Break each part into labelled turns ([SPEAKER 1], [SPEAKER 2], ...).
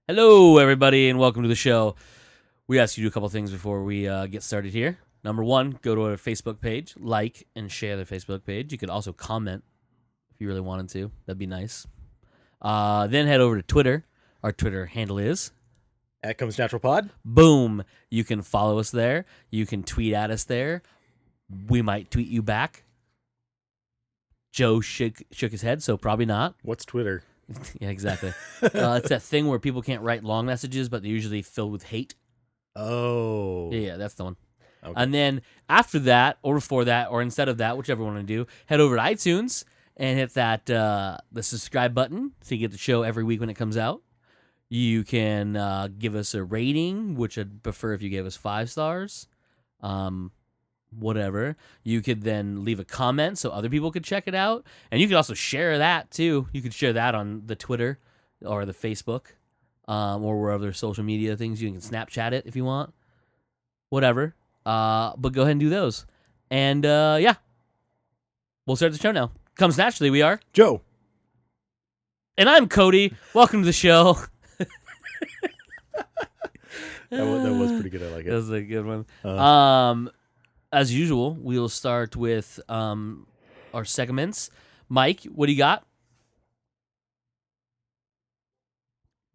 [SPEAKER 1] Hello, everybody, and welcome to the show. We ask you to do a couple things before we get started here. Number one, go to our Facebook page, like and share the Facebook page. You could also comment if you really wanted to. That'd be nice. Then head over to Twitter. Our Twitter handle is
[SPEAKER 2] At Comes Natural Pod.
[SPEAKER 1] boom. You can follow us there. You can tweet at us there. We might tweet you back. Joe shook his head, so probably not.
[SPEAKER 2] What's Twitter?
[SPEAKER 1] Yeah, exactly. It's that thing where people can't write long messages, but they're usually filled with hate.
[SPEAKER 2] Oh.
[SPEAKER 1] Yeah, that's the one.
[SPEAKER 2] Okay.
[SPEAKER 1] And then after that, or before that, or instead of that, whichever one to do, head over to iTunes and hit that the subscribe button so you get the show every week when it comes out. You can give us a rating, which I'd prefer if you gave us 5 stars. Whatever. You could then leave a comment so other people could check it out. And you could also share that too. You could share that on the Twitter or the Facebook or wherever there's social media things. You can Snapchat it if you want. Whatever. But go ahead and do those. And yeah, we'll start the show now. Comes naturally, we are.
[SPEAKER 2] Joe.
[SPEAKER 1] And I'm Cody. Welcome to the show.
[SPEAKER 2] That was pretty good. I like
[SPEAKER 1] That
[SPEAKER 2] it.
[SPEAKER 1] was a good one. As usual, we'll start with our segments. Mike, what do you got?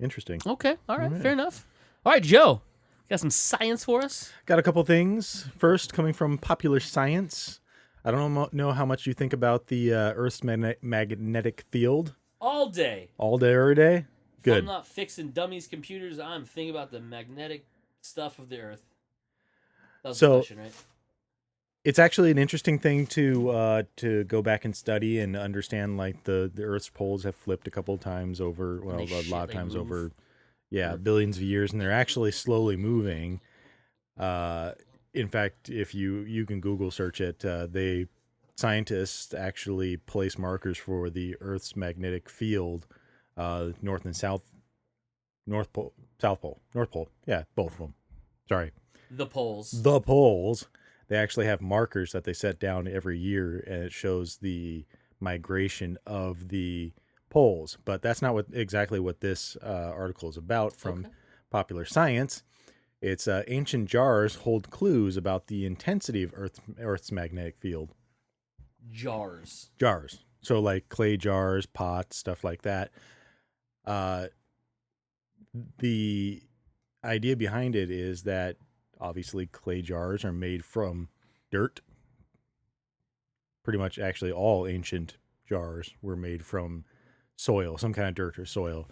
[SPEAKER 2] Interesting.
[SPEAKER 1] Okay, all right,
[SPEAKER 2] All right.
[SPEAKER 1] fair enough. All right, Joe, got some science for us?
[SPEAKER 2] Got a couple things. First, coming from Popular Science. I don't know how much you think about the Earth's magnetic field.
[SPEAKER 1] All day.
[SPEAKER 2] All day, every day?
[SPEAKER 1] If
[SPEAKER 2] Good.
[SPEAKER 1] I'm not fixing dummies' computers, I'm thinking about the magnetic stuff of the Earth. That was the
[SPEAKER 2] So-
[SPEAKER 1] question, right?
[SPEAKER 2] It's actually an interesting thing to go back and study and understand. Like the Earth's poles have flipped a couple of times over. Well,
[SPEAKER 1] they
[SPEAKER 2] a lot of
[SPEAKER 1] they
[SPEAKER 2] times
[SPEAKER 1] move.
[SPEAKER 2] over. Yeah,
[SPEAKER 1] Or-
[SPEAKER 2] billions of years, and they're actually slowly moving. In fact, if you can Google search it, scientists actually place markers for the Earth's magnetic field, north and south, North Pole, South Pole, North Pole. Yeah, both of them. Sorry,
[SPEAKER 1] The poles.
[SPEAKER 2] the poles. They actually have markers that they set down every year, and it shows the migration of the poles. But that's not exactly what this article is about from
[SPEAKER 1] Okay.
[SPEAKER 2] Popular Science. It's ancient jars hold clues about the intensity of Earth's magnetic field.
[SPEAKER 1] Jars.
[SPEAKER 2] Jars, so like clay jars, pots, stuff like that. The idea behind it is that obviously clay jars are made from dirt. Pretty much, actually, all ancient jars were made from soil, some kind of dirt or soil.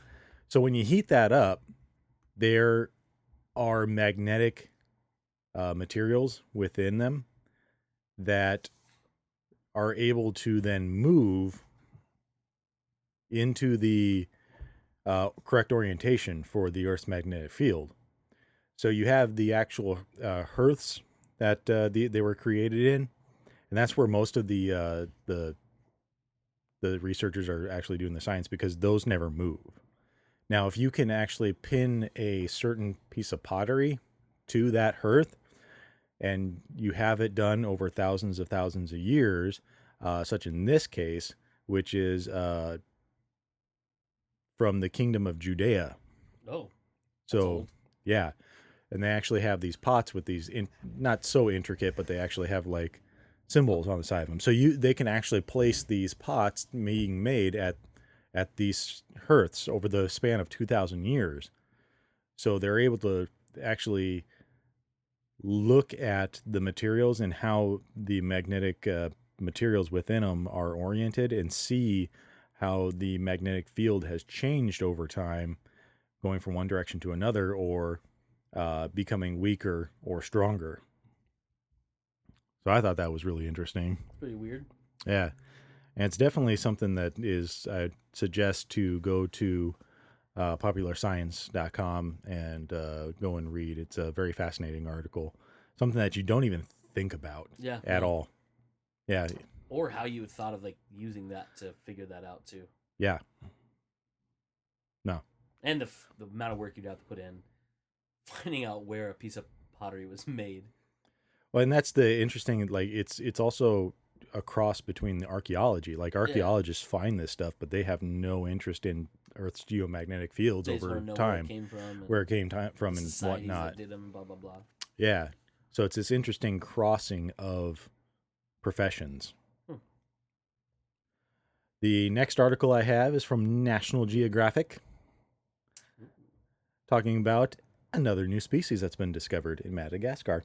[SPEAKER 2] So when you heat that up, there are magnetic materials within them that are able to then move into the correct orientation for the Earth's magnetic field. So you have the actual hearths that they were created in, and that's where most of the researchers are actually doing the science, because those never move. Now, if you can actually pin a certain piece of pottery to that hearth, and you have it done over thousands of years, such in this case, which is from the kingdom of Judea.
[SPEAKER 1] Oh.
[SPEAKER 2] So,
[SPEAKER 1] old.
[SPEAKER 2] yeah. And they actually have these pots with these, not so intricate, but they actually have like symbols on the side of them. So they can actually place these pots being made at these hearths over the span of 2,000 years. So they're able to actually look at the materials and how the magnetic materials within them are oriented, and see how the magnetic field has changed over time, going from one direction to another, or becoming weaker or stronger. So I thought that was really interesting.
[SPEAKER 1] Pretty weird.
[SPEAKER 2] Yeah. And it's definitely something that I suggest to go to popularscience.com and go and read. It's a very fascinating article. Something that you don't even think about at all. Yeah.
[SPEAKER 1] Or how you would thought of like using that to figure that out too.
[SPEAKER 2] Yeah. No.
[SPEAKER 1] And the amount of work you'd have to put in finding out where a piece of pottery was made.
[SPEAKER 2] Well, and that's the interesting, like, it's also a cross between the archaeology. Like, archaeologists find this stuff, but they have no interest in Earth's geomagnetic fields
[SPEAKER 1] They just
[SPEAKER 2] over
[SPEAKER 1] wanna know
[SPEAKER 2] time,
[SPEAKER 1] where it came
[SPEAKER 2] from and
[SPEAKER 1] societies
[SPEAKER 2] whatnot.
[SPEAKER 1] that did them, blah blah blah.
[SPEAKER 2] Yeah. So it's this interesting crossing of professions. The next article I have is from National Geographic, talking about another new species that's been discovered in Madagascar.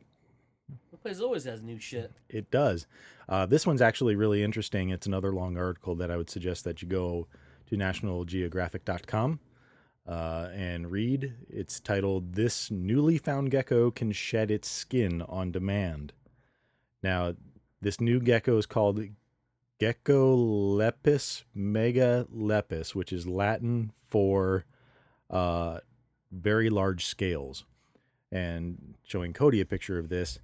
[SPEAKER 1] The place always has new shit.
[SPEAKER 2] It does. This one's actually really interesting. It's another long article that I would suggest that you go to nationalgeographic.com and read. It's titled, "This Newly Found Gecko Can Shed Its Skin on Demand." Now, this new gecko is called Geckolepis megalepis, which is Latin for very large scales. And showing Cody a picture of this.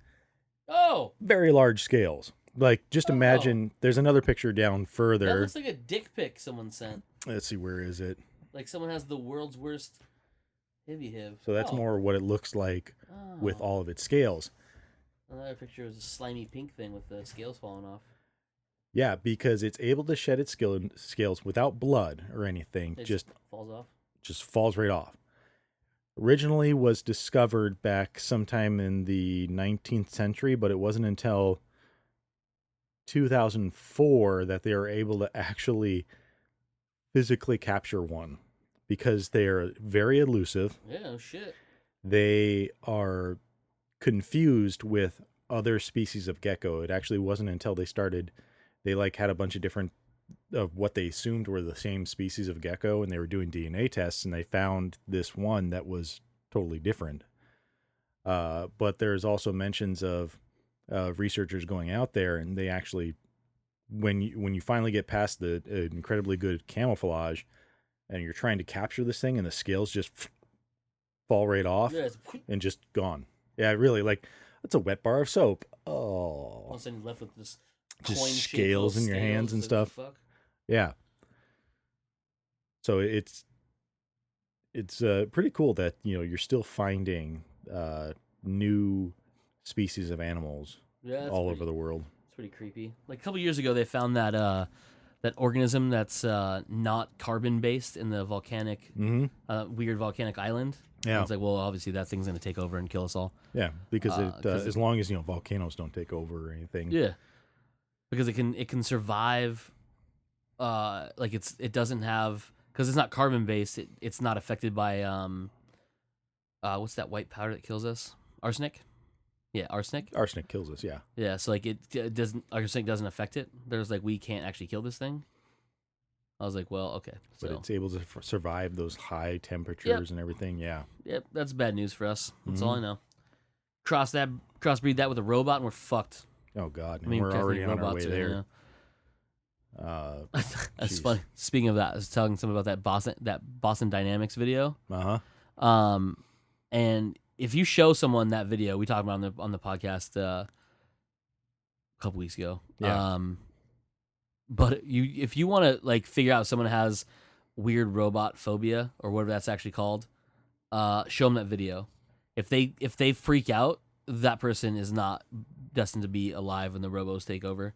[SPEAKER 1] Oh!
[SPEAKER 2] Very large scales. Like, just imagine, there's another picture down further.
[SPEAKER 1] That looks like a dick pic someone sent.
[SPEAKER 2] Let's see, where is it?
[SPEAKER 1] Like someone has the world's worst hibby-hib.
[SPEAKER 2] So that's more what it looks like with all of its scales.
[SPEAKER 1] Another picture is a slimy pink thing with the scales falling off.
[SPEAKER 2] Yeah, because it's able to shed its scales without blood or anything.
[SPEAKER 1] It
[SPEAKER 2] just
[SPEAKER 1] falls off.
[SPEAKER 2] Just falls right off. Originally was discovered back sometime in the 19th century, but it wasn't until 2004 that they were able to actually physically capture one, because they are very elusive.
[SPEAKER 1] Yeah, no shit.
[SPEAKER 2] They are confused with other species of gecko. It actually wasn't until they had a bunch of different of what they assumed were the same species of gecko, and they were doing DNA tests, and they found this one that was totally different. But there's also mentions of researchers going out there, and they actually, when you finally get past the incredibly good camouflage, and you're trying to capture this thing, and the scales just fall right off and just gone. Yeah, really, like, that's a wet bar of soap. Oh,
[SPEAKER 1] all of a sudden you're left with this
[SPEAKER 2] just scales in your hands and stuff.
[SPEAKER 1] Fuck?
[SPEAKER 2] Yeah. So it's pretty cool that, you're still finding new species of animals all over the world.
[SPEAKER 1] It's pretty creepy. Like a couple years ago, they found that organism that's not carbon based in the volcanic weird volcanic island.
[SPEAKER 2] Yeah.
[SPEAKER 1] And it's like, well, obviously that thing's gonna take over and kill us all.
[SPEAKER 2] Yeah, because as long as volcanoes don't take over or anything.
[SPEAKER 1] Yeah. Because it can survive. Like it doesn't have, because it's not carbon based. It's not affected by what's that white powder that kills us? Arsenic. Yeah, arsenic.
[SPEAKER 2] Arsenic kills us. Yeah.
[SPEAKER 1] Yeah, so like it doesn't, arsenic doesn't affect it. There's like, we can't actually kill this thing. I was like, well, okay.
[SPEAKER 2] But it's able to survive those high temperatures and everything. Yeah.
[SPEAKER 1] Yep, that's bad news for us. That's all I know. Crossbreed that with a robot, and we're fucked.
[SPEAKER 2] Oh God, I mean, we're already on our way there.
[SPEAKER 1] That's funny. Speaking of that, I was telling someone about that Boston Dynamics video. And if you show someone that video, we talked about on the podcast a couple weeks ago.
[SPEAKER 2] Yeah.
[SPEAKER 1] But if you want to like figure out if someone has weird robot phobia or whatever that's actually called, show them that video. If they freak out, that person is not destined to be alive when the robos take over,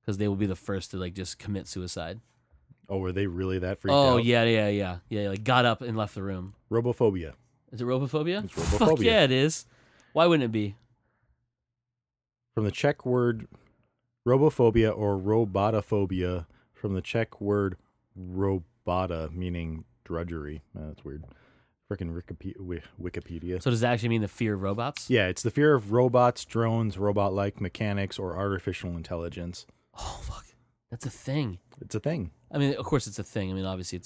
[SPEAKER 1] because they will be the first to like just commit suicide.
[SPEAKER 2] Oh, were they really that freaked out?
[SPEAKER 1] Oh yeah. Like got up and left the room.
[SPEAKER 2] Robophobia.
[SPEAKER 1] Is it robophobia?
[SPEAKER 2] It's robophobia.
[SPEAKER 1] Fuck yeah, it is. Why wouldn't it be?
[SPEAKER 2] From the Czech word robophobia or robotophobia, from the Czech word robota, meaning drudgery. That's weird. Freaking Wikipedia.
[SPEAKER 1] So does that actually mean the fear of robots?
[SPEAKER 2] Yeah, it's the fear of robots, drones, robot-like mechanics, or artificial intelligence.
[SPEAKER 1] Oh, fuck. That's a thing.
[SPEAKER 2] It's a thing.
[SPEAKER 1] I mean, of course it's a thing. I mean, obviously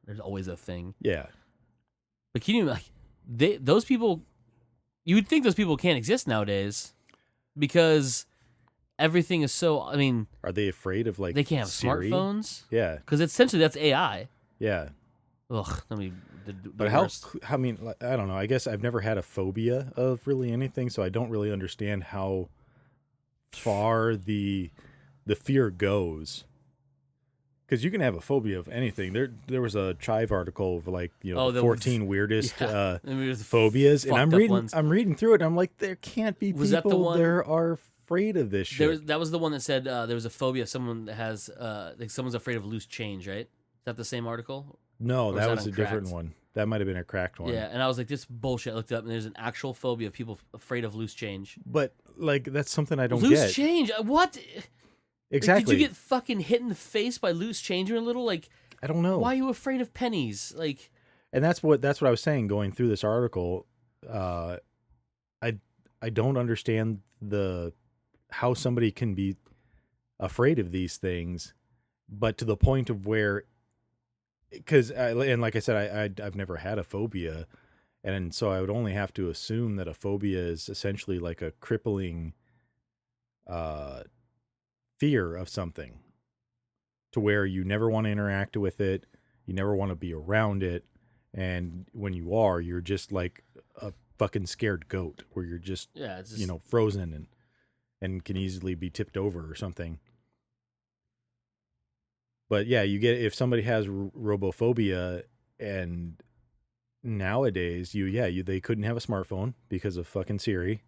[SPEAKER 1] there's always a thing.
[SPEAKER 2] Yeah.
[SPEAKER 1] But can you, like, those people, you would think those people can't exist nowadays because everything is so, I mean.
[SPEAKER 2] Are they afraid of, like,
[SPEAKER 1] they can't have
[SPEAKER 2] Siri?
[SPEAKER 1] smartphones?
[SPEAKER 2] Yeah.
[SPEAKER 1] Because essentially that's AI.
[SPEAKER 2] Yeah.
[SPEAKER 1] Ugh, I mean,
[SPEAKER 2] but I mean, I don't know. I guess I've never had a phobia of really anything, so I don't really understand how far the fear goes. Because you can have a phobia of anything. There was a Chive article of like, the 14 weirdest phobias, and I'm reading through it. And I'm like, there can't be people that are afraid of this shit.
[SPEAKER 1] That was the one that said there was a phobia of someone that has like someone's afraid of loose change, right? Is that the same article?
[SPEAKER 2] No,
[SPEAKER 1] Or
[SPEAKER 2] that
[SPEAKER 1] that
[SPEAKER 2] was
[SPEAKER 1] on
[SPEAKER 2] a different
[SPEAKER 1] Cracked?
[SPEAKER 2] one. That might have been a cracked one.
[SPEAKER 1] Yeah, and I was like, this bullshit. I looked it up, and there's an actual phobia of people afraid of loose change.
[SPEAKER 2] But like that's something I don't
[SPEAKER 1] Loose
[SPEAKER 2] get.
[SPEAKER 1] change? What? Like,
[SPEAKER 2] Exactly.
[SPEAKER 1] did you get fucking hit in the face by loose change or a little? Like,
[SPEAKER 2] I don't know.
[SPEAKER 1] why are you afraid of pennies? Like,
[SPEAKER 2] And that's what I was saying going through this article. I don't understand how somebody can be afraid of these things, but to the point of where, because and like I said, I've never had a phobia, and so I would only have to assume that a phobia is essentially like a crippling fear of something, to where you never want to interact with it, you never want to be around it, and when you are, you're just like a fucking scared goat, where you're just,
[SPEAKER 1] yeah, it's just,
[SPEAKER 2] frozen and can easily be tipped over or something. But yeah, you get, if somebody has robophobia, and nowadays they couldn't have a smartphone because of fucking Siri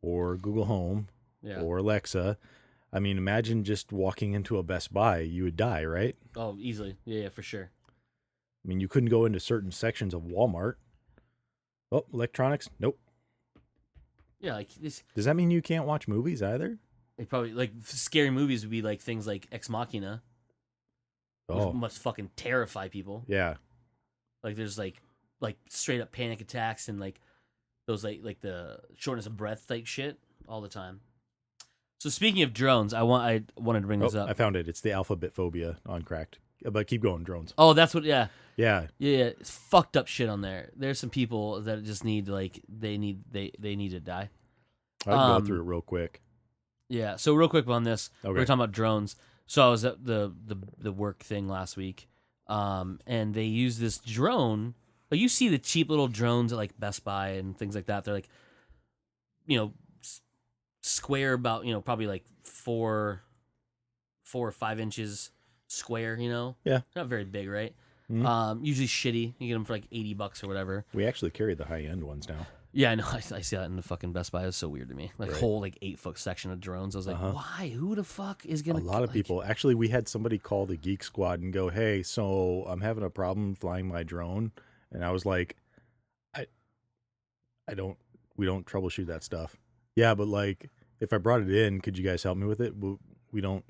[SPEAKER 2] or Google Home
[SPEAKER 1] yeah.
[SPEAKER 2] or Alexa. I mean, imagine just walking into a Best Buy, you would die, right?
[SPEAKER 1] Oh, easily. Yeah, for sure.
[SPEAKER 2] I mean, you couldn't go into certain sections of Walmart. Oh, electronics? Nope.
[SPEAKER 1] Yeah, like this.
[SPEAKER 2] Does that mean you can't watch movies either?
[SPEAKER 1] They probably like scary movies would be like things like Ex Machina, which
[SPEAKER 2] Oh,
[SPEAKER 1] must fucking terrify people.
[SPEAKER 2] yeah.
[SPEAKER 1] Like there's like straight up panic attacks and like those like the shortness of breath type shit all the time. So speaking of drones, I wanted to bring this
[SPEAKER 2] Oh,
[SPEAKER 1] up.
[SPEAKER 2] I found it. It's the alphabet phobia on Cracked. But keep going, drones.
[SPEAKER 1] Oh, that's what. Yeah,
[SPEAKER 2] Yeah.
[SPEAKER 1] yeah. It's fucked up shit on there. There's some people that just need like they need to die.
[SPEAKER 2] I can go through it real quick.
[SPEAKER 1] Yeah. So real quick on this, we
[SPEAKER 2] Okay.
[SPEAKER 1] were talking about drones. So I was at the work thing last week, and they use this drone. Like you see the cheap little drones at like Best Buy and things like that. They're like, square about probably like 4 or 5 inches square.
[SPEAKER 2] Yeah.
[SPEAKER 1] Not very big, right?
[SPEAKER 2] Mhm.
[SPEAKER 1] Usually shitty. You get them for like $80 or whatever.
[SPEAKER 2] We actually carry the high end ones now.
[SPEAKER 1] Yeah, I know. I see that in the fucking Best Buy. It's so weird to me. Like
[SPEAKER 2] Right.
[SPEAKER 1] whole like 8-foot section of drones. I was like, why? Who the fuck is gonna?
[SPEAKER 2] A lot of
[SPEAKER 1] like,
[SPEAKER 2] people. Actually, we had somebody call the Geek Squad and go, "Hey, so I'm having a problem flying my drone," and I was like, "I don't. We don't troubleshoot that stuff." Yeah, but like, if I brought it in, could you guys help me with it? We don't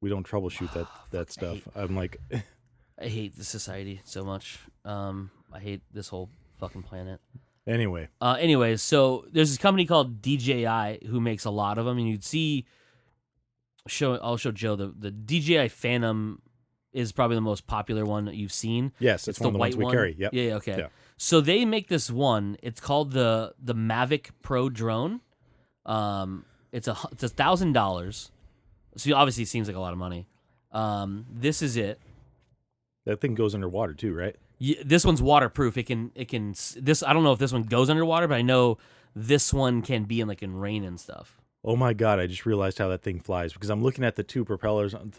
[SPEAKER 2] troubleshoot that stuff. I'm like,
[SPEAKER 1] I hate the society so much. I hate this whole fucking planet.
[SPEAKER 2] anyway.
[SPEAKER 1] Anyways, so there's this company called DJI who makes a lot of them, and you'd see. I'll show Joe the DJI Phantom is probably the most popular one that you've seen.
[SPEAKER 2] Yes, it's one of the ones we carry. Yep.
[SPEAKER 1] Yeah. Okay.
[SPEAKER 2] Yeah.
[SPEAKER 1] So they make this one. It's called the Mavic Pro drone. It's $1,000. So obviously it seems like a lot of money. This is it.
[SPEAKER 2] That thing goes underwater too, right?
[SPEAKER 1] This one's waterproof. It can. This I don't know if this one goes underwater, but I know this one can be in rain and stuff.
[SPEAKER 2] Oh my god! I just realized how that thing flies, because I'm looking at the propellers on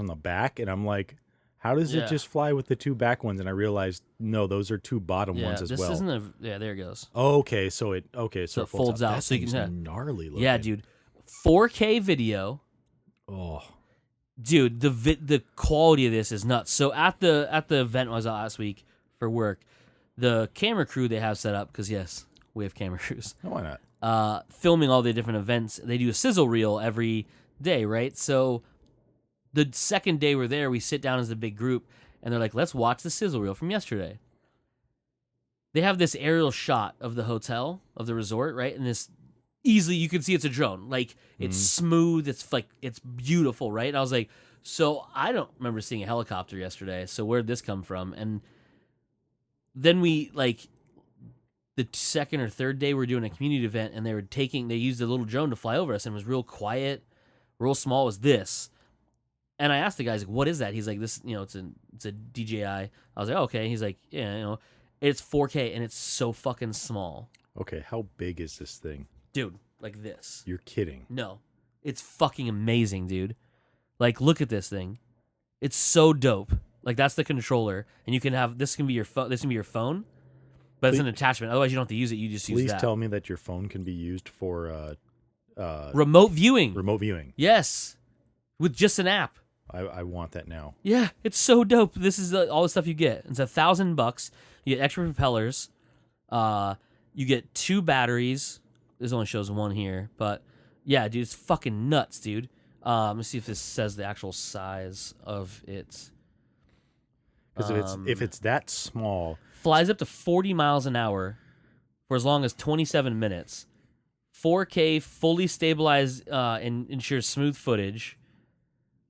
[SPEAKER 2] the back, and I'm like, how does
[SPEAKER 1] Yeah.
[SPEAKER 2] it just fly with the two back ones? And I realized, no, those are two bottom
[SPEAKER 1] Yeah,
[SPEAKER 2] ones as
[SPEAKER 1] this
[SPEAKER 2] well.
[SPEAKER 1] isn't a. Yeah, there it goes.
[SPEAKER 2] Okay, so it
[SPEAKER 1] folds out,
[SPEAKER 2] That
[SPEAKER 1] so you
[SPEAKER 2] thing's
[SPEAKER 1] can-
[SPEAKER 2] gnarly looking.
[SPEAKER 1] Yeah, dude. 4K video.
[SPEAKER 2] Oh,
[SPEAKER 1] Dude, the quality of this is nuts. So at the event I was at last week for work, the camera crew they have set up, because yes, we have camera crews.
[SPEAKER 2] why not?
[SPEAKER 1] Filming all the different events. They do a sizzle reel every day, right? So the second day we're there, we sit down as a big group, and they're like, let's watch the sizzle reel from yesterday. They have this aerial shot of the hotel, of the resort, right? And this easily, you can see it's a drone. Like, it's smooth, it's beautiful, right? And I was like, so I don't remember seeing a helicopter yesterday, so where'd this come from? And then we, the second or third day we're doing a community event, and they used a little drone to fly over us, and it was real quiet, real small. It was this, and I asked the guys, like, what is that? He's like, this, it's a DJI. I was like, oh, okay. He's like, yeah, it's 4K and it's so fucking small,
[SPEAKER 2] Okay, how big is this thing?
[SPEAKER 1] dude. Like this.
[SPEAKER 2] You're kidding.
[SPEAKER 1] No, it's fucking amazing, dude. Like, look at this thing. It's so dope. Like, that's the controller, and you can have this can be your phone. This can be your phone. But it's an attachment. Otherwise, you don't have to use it. You just use that.
[SPEAKER 2] Please tell me that your phone can be used for
[SPEAKER 1] Remote viewing.
[SPEAKER 2] remote viewing.
[SPEAKER 1] Yes. With just an app.
[SPEAKER 2] I want that now.
[SPEAKER 1] Yeah, it's so dope. This is all the stuff you get. It's $1,000. You get extra propellers. You get 2 batteries. This only shows 1 here, but yeah, dude, it's fucking nuts, dude. Let me see if this says the actual size of it.
[SPEAKER 2] Because if it's that small,
[SPEAKER 1] Flies up to 40 miles an hour for as long as 27 minutes. 4K, fully stabilized, and ensures smooth footage.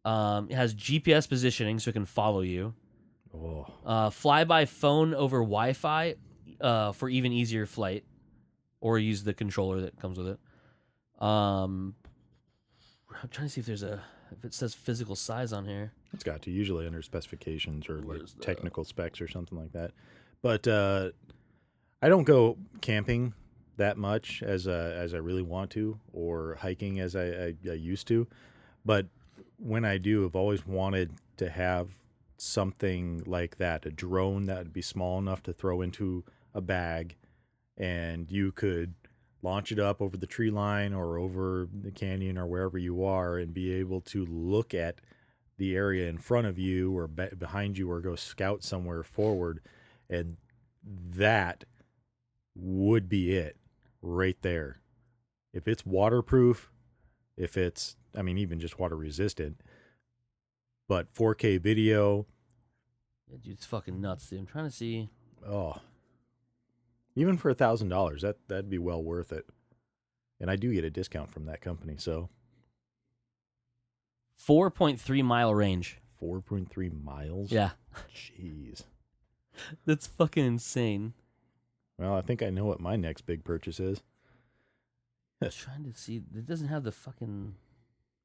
[SPEAKER 1] It has GPS positioning so it can follow you. Fly by phone over Wi-Fi for even easier flight, or use the controller that comes with it. I'm trying to see if it says physical size on here.
[SPEAKER 2] it's got to usually under specifications or like
[SPEAKER 1] Where's the-
[SPEAKER 2] technical specs or something like that. But I don't go camping that much as I really want to, or hiking as I used to. But when I do, I've always wanted to have something like that, a drone that would be small enough to throw into a bag, and you could launch it up over the tree line or over the canyon or wherever you are, and be able to look at the area in front of you or behind you, or go scout somewhere forward. And that would be it right there. If it's waterproof, if it's, I mean, even just water resistant, but 4K video.
[SPEAKER 1] Yeah, dude, it's fucking nuts, dude. I'm trying to see.
[SPEAKER 2] Oh, even for $1,000, that'd be well worth it. And I do get a discount from that company, so
[SPEAKER 1] 4.3 mile range.
[SPEAKER 2] 4.3 miles.
[SPEAKER 1] Yeah,
[SPEAKER 2] Jeez.
[SPEAKER 1] that's fucking insane.
[SPEAKER 2] Well, I think I know what my next big purchase is.
[SPEAKER 1] I'm trying to see. It doesn't have the fucking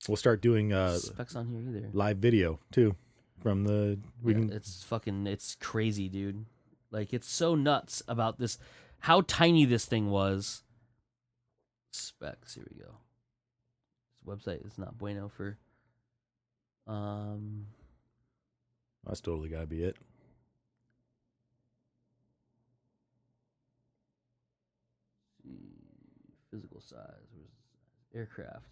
[SPEAKER 2] We'll start doing
[SPEAKER 1] specs on here either.
[SPEAKER 2] live video too. From the
[SPEAKER 1] It's crazy, dude. Like, it's so nuts about this, how tiny this thing was. Specs, here we go. This website is not bueno for.
[SPEAKER 2] That's totally gotta be it.
[SPEAKER 1] Physical size. Where's aircraft?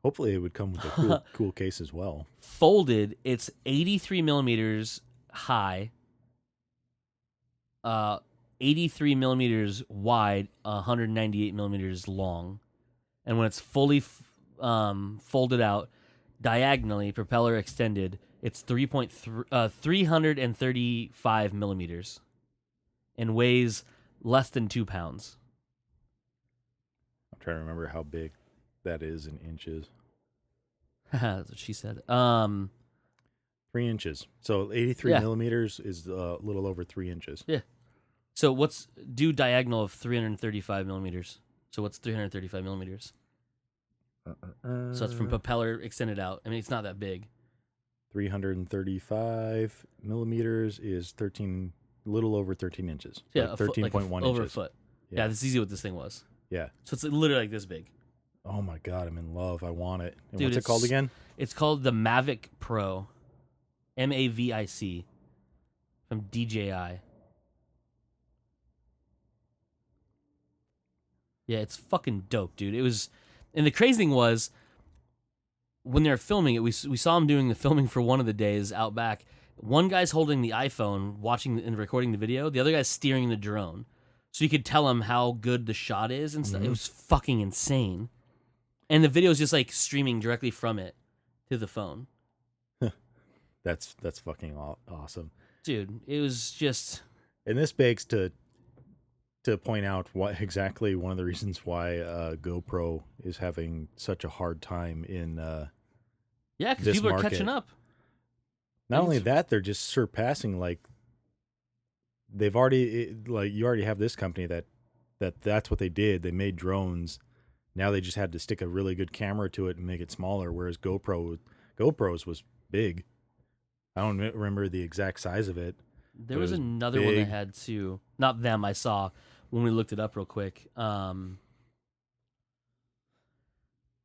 [SPEAKER 2] Hopefully, it would come with a cool case as well.
[SPEAKER 1] Folded, it's 83 millimeters high, 83 millimeters wide, 198 millimeters long, and when it's fully folded out diagonally, propeller extended, it's 335 millimeters, and weighs less than 2 pounds.
[SPEAKER 2] I'm trying to remember how big that is in inches.
[SPEAKER 1] That's what she said.
[SPEAKER 2] 3 inches. So 83
[SPEAKER 1] Yeah.
[SPEAKER 2] millimeters is a little over 3 inches.
[SPEAKER 1] Yeah. So what's do diagonal of 335 millimeters? So what's 335 millimeters? So that's from propeller extended out. I mean, it's not that big.
[SPEAKER 2] 335 millimeters is a little over 13 inches.
[SPEAKER 1] Yeah,
[SPEAKER 2] like 13.1
[SPEAKER 1] over a
[SPEAKER 2] inches.
[SPEAKER 1] foot.
[SPEAKER 2] Yeah.
[SPEAKER 1] Yeah, this is easy what this thing was.
[SPEAKER 2] Yeah.
[SPEAKER 1] So it's literally like this big.
[SPEAKER 2] Oh my God, I'm in love. I want it. And
[SPEAKER 1] Dude,
[SPEAKER 2] what's it called again?
[SPEAKER 1] It's called the Mavic Pro, MAVIC, from DJI. Yeah, it's fucking dope, dude. It was, and the crazy thing was, when they were filming it, we saw them doing the filming for one of the days out back. One guy's holding the iPhone, watching and recording the video. The other guy's steering the drone, so you could tell him how good the shot is and stuff. It was fucking insane. And the video is just like streaming directly from it to the phone.
[SPEAKER 2] That's fucking awesome.
[SPEAKER 1] Dude, it was just.
[SPEAKER 2] And this begs to point out what exactly one of the reasons why GoPro is having such a hard time in
[SPEAKER 1] Yeah, because
[SPEAKER 2] this
[SPEAKER 1] people are
[SPEAKER 2] market.
[SPEAKER 1] catching up.
[SPEAKER 2] Not only that, they're just surpassing, like, they've already, like, you already have this company that's what they did. They made drones. Now they just had to stick a really good camera to it and make it smaller, whereas GoPro's was big. I don't remember the exact size of it.
[SPEAKER 1] There
[SPEAKER 2] It
[SPEAKER 1] was
[SPEAKER 2] was
[SPEAKER 1] another one that
[SPEAKER 2] big.
[SPEAKER 1] had two. Not them, I saw when we looked it up real quick.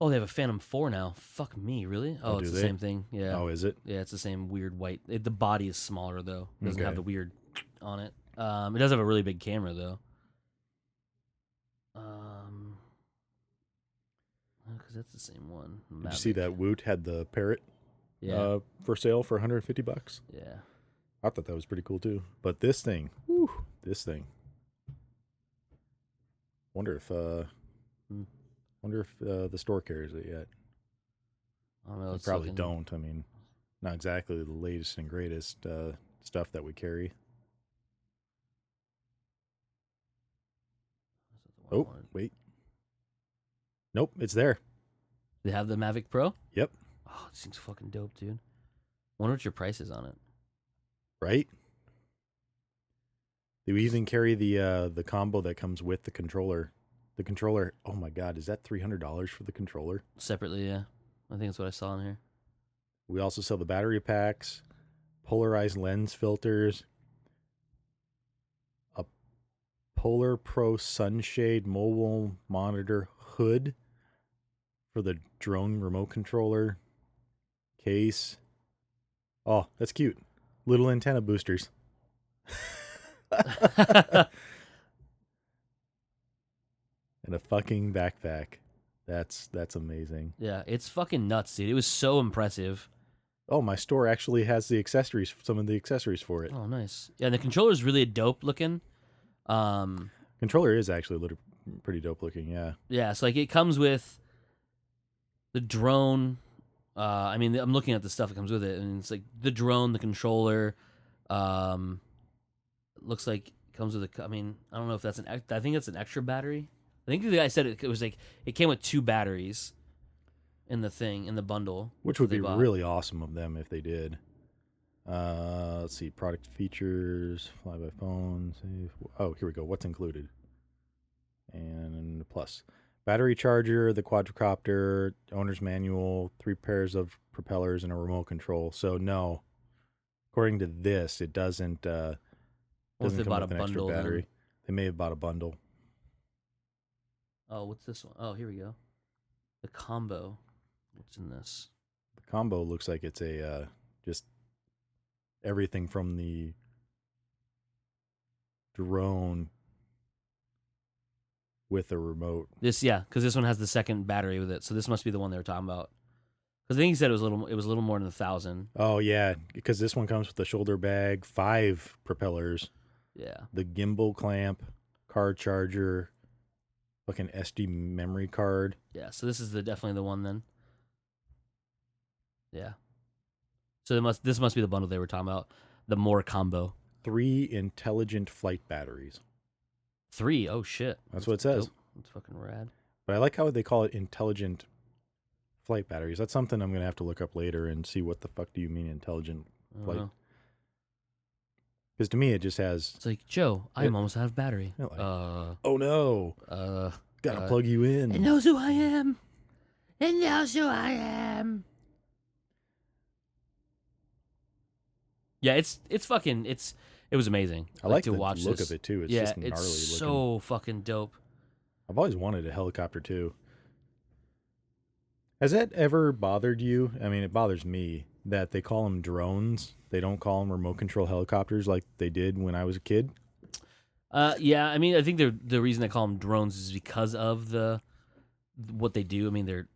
[SPEAKER 1] Oh, they have a Phantom 4 now. Fuck me, really? Oh,
[SPEAKER 2] Oh,
[SPEAKER 1] it's
[SPEAKER 2] do
[SPEAKER 1] the
[SPEAKER 2] they?
[SPEAKER 1] same thing. Yeah.
[SPEAKER 2] Oh, is it?
[SPEAKER 1] Yeah, it's the same weird white. The body is smaller, though. It doesn't have
[SPEAKER 2] Okay.
[SPEAKER 1] the weird on it. It does have a really big camera, though. Because that's the same one.
[SPEAKER 2] Did you see
[SPEAKER 1] Mavic.
[SPEAKER 2] that Woot had the parrot?
[SPEAKER 1] Yeah.
[SPEAKER 2] for sale for $150.
[SPEAKER 1] Yeah.
[SPEAKER 2] I thought that was pretty cool too. But this thing, whew, this thing. Wonder if the store carries it yet.
[SPEAKER 1] I don't know.
[SPEAKER 2] They probably don't. I mean, not exactly the latest and greatest stuff that we carry. Oh, wait. Nope, it's there.
[SPEAKER 1] They have the Mavic Pro?
[SPEAKER 2] Yep.
[SPEAKER 1] Oh, this thing's fucking dope, dude. Wonder what your price is on it.
[SPEAKER 2] Right? They even carry the combo that comes with the controller. The controller, oh my god, is that $300 for the controller?
[SPEAKER 1] Separately, yeah. I think that's what I saw in here.
[SPEAKER 2] We also sell the battery packs, polarized lens filters, a Polar Pro sunshade mobile monitor hood for the drone remote controller, case. Oh, that's cute. Little antenna boosters. And a fucking backpack. That's amazing.
[SPEAKER 1] Yeah, it's fucking nuts, dude. It was so impressive.
[SPEAKER 2] Oh, my store actually has the accessories, some of the accessories for it.
[SPEAKER 1] Oh, nice. Yeah, and the controller's really dope looking.
[SPEAKER 2] Controller is actually pretty dope looking, yeah.
[SPEAKER 1] Yeah, so like it comes with the drone. I mean, I'm looking at the stuff that comes with it, and it's like the drone, the controller. Looks like it comes with a. I mean, I don't know if that's I think it's an extra battery. I think the guy said it was like it came with 2 batteries in the bundle,
[SPEAKER 2] which would be really awesome of them if they did. Let's see, product features, fly by phone, save. Oh, here we go. What's included? And plus, battery charger, the quadricopter, owner's manual, 3 pairs of propellers, and a remote control. So no, according to this, it doesn't. Doesn't come with an extra battery. Then? They may have bought a bundle.
[SPEAKER 1] Oh, what's this one? Oh, here we go. The combo. What's in this?
[SPEAKER 2] The combo looks like it's a just everything from the drone with a remote.
[SPEAKER 1] Because this one has the second battery with it, so this must be the one they were talking about. Because I think he said it was a little more than 1,000.
[SPEAKER 2] Oh yeah, because this one comes with the shoulder bag, 5 propellers.
[SPEAKER 1] Yeah.
[SPEAKER 2] The gimbal clamp, card charger, fucking SD memory card.
[SPEAKER 1] Yeah, so this is definitely the one then. Yeah. So this must be the bundle they were talking about, the more combo.
[SPEAKER 2] 3 intelligent flight batteries.
[SPEAKER 1] 3? Oh shit.
[SPEAKER 2] That's what it says.
[SPEAKER 1] Dope. That's fucking rad.
[SPEAKER 2] But I like how they call it intelligent flight batteries. That's something I'm gonna have to look up later and see what the fuck do you mean intelligent flight. Because to me, it just has.
[SPEAKER 1] It's like, Joe, I'm almost out of battery.
[SPEAKER 2] Like, oh no. Gotta plug you in.
[SPEAKER 1] It knows who I am. It knows who I am. Yeah, it was amazing.
[SPEAKER 2] I like
[SPEAKER 1] to
[SPEAKER 2] the
[SPEAKER 1] watch
[SPEAKER 2] look
[SPEAKER 1] this.
[SPEAKER 2] of it too. It's just gnarly
[SPEAKER 1] it's
[SPEAKER 2] looking.
[SPEAKER 1] So fucking dope.
[SPEAKER 2] I've always wanted a helicopter too. Has that ever bothered you? I mean, it bothers me that they call them drones. They don't call them remote control helicopters like they did when I was a kid.
[SPEAKER 1] Yeah, I mean, I think the reason they call them drones is because of what they do. I mean, they're